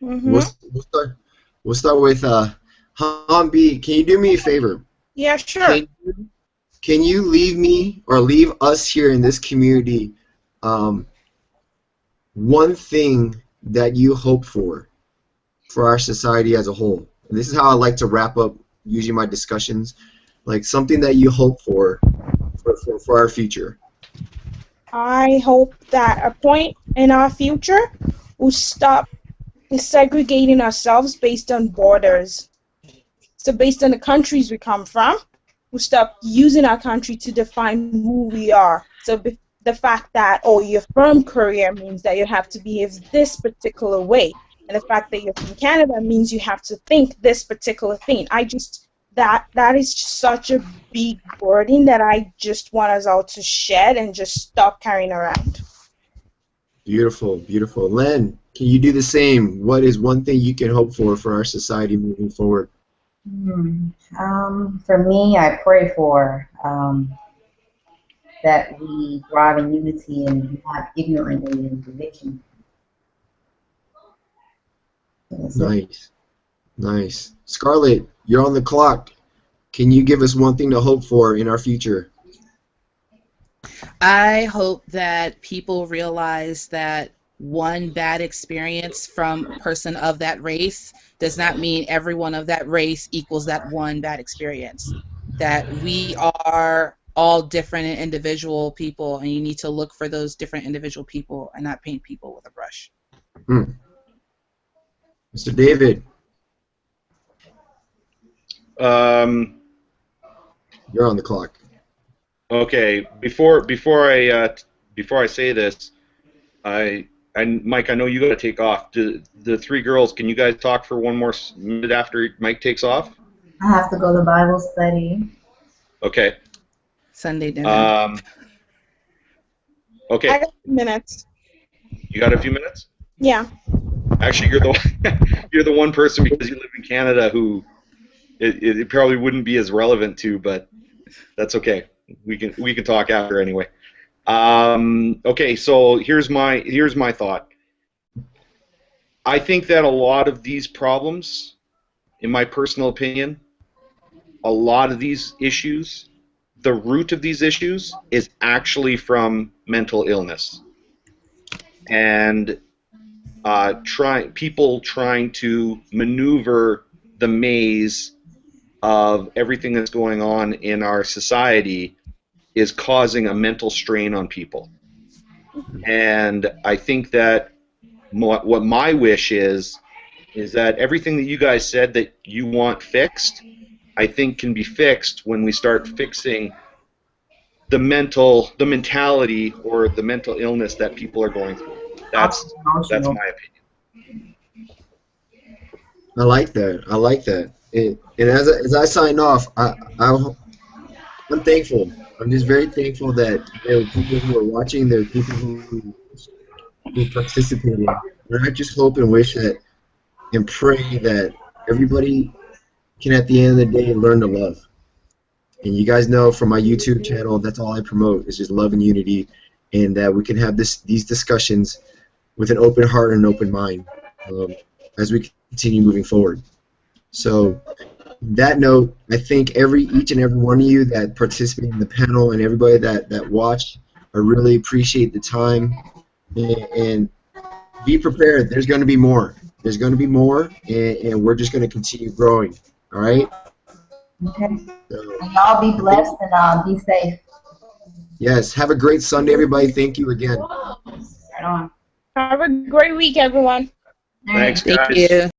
[SPEAKER 1] We'll start with Hambi. Can you do me a favor?
[SPEAKER 6] Yeah, sure.
[SPEAKER 1] Can you leave me, or leave us here in this community, one thing that you hope for our society as a whole? And this is how I like to wrap up usually my discussions, like something that you hope for our future.
[SPEAKER 6] I hope that a point in our future will stop segregating ourselves based on borders. So based on the countries we come from, we'll stop using our country to define who we are. So the fact that, oh, you're from Korea means that you have to behave this particular way. And the fact that you're from Canada means you have to think this particular thing. That is such a big burden that I just want us all to shed and just stop carrying around.
[SPEAKER 1] Beautiful, beautiful. Len, can you do the same? What is one thing you can hope for our society moving forward?
[SPEAKER 3] For me, I pray for that we thrive in unity and not ignorantly in division.
[SPEAKER 1] Nice, nice. Scarlett, you're on the clock. Can you give us one thing to hope for in our future?
[SPEAKER 8] I hope that people realize that one bad experience from a person of that race does not mean everyone of that race equals that one bad experience. That we are all different and individual people, and you need to look for those different individual people and not paint people with a brush.
[SPEAKER 1] Mr. David. You're on the clock.
[SPEAKER 5] Okay. Before I say this, Mike, I know you got to take off. The three girls, can you guys talk for one more minute after Mike takes off?
[SPEAKER 3] I have to go to Bible study.
[SPEAKER 5] Okay.
[SPEAKER 8] Sunday dinner.
[SPEAKER 5] Okay.
[SPEAKER 6] I got a few minutes.
[SPEAKER 5] You got a few minutes?
[SPEAKER 6] Yeah.
[SPEAKER 5] Actually, you're the one person, because you live in Canada, who it probably wouldn't be as relevant to, but that's okay. We can talk after anyway. Okay, so here's my thought. I think that a lot of these problems, in my personal opinion, a lot of these issues, the root of these issues is actually from mental illness, and people trying to maneuver the maze of everything that's going on in our society is causing a mental strain on people. And I think that what my wish is that everything that you guys said that you want fixed, I think can be fixed when we start fixing the mentality or the mental illness that people are going through. That's my opinion.
[SPEAKER 1] I like that. I like that. And as I sign off, I'm thankful. I'm just very thankful that there are people who are watching, there are people who participated. And I just hope and wish that and pray that everybody can, at the end of the day, learn to love. And you guys know from my YouTube channel, that's all I promote is just love and unity, and that we can have these discussions with an open heart and an open mind as we continue moving forward. So, on that note, I thank each and every one of you that participated in the panel and everybody that watched. I really appreciate the time, and be prepared. There's going to be more. There's going to be more, and we're just going to continue growing. All right?
[SPEAKER 3] Okay. So, and y'all be blessed and be safe.
[SPEAKER 1] Yes. Have a great Sunday, everybody. Thank you again.
[SPEAKER 3] Right on.
[SPEAKER 6] Have a great week, everyone.
[SPEAKER 5] Thanks, guys.
[SPEAKER 8] Thank you.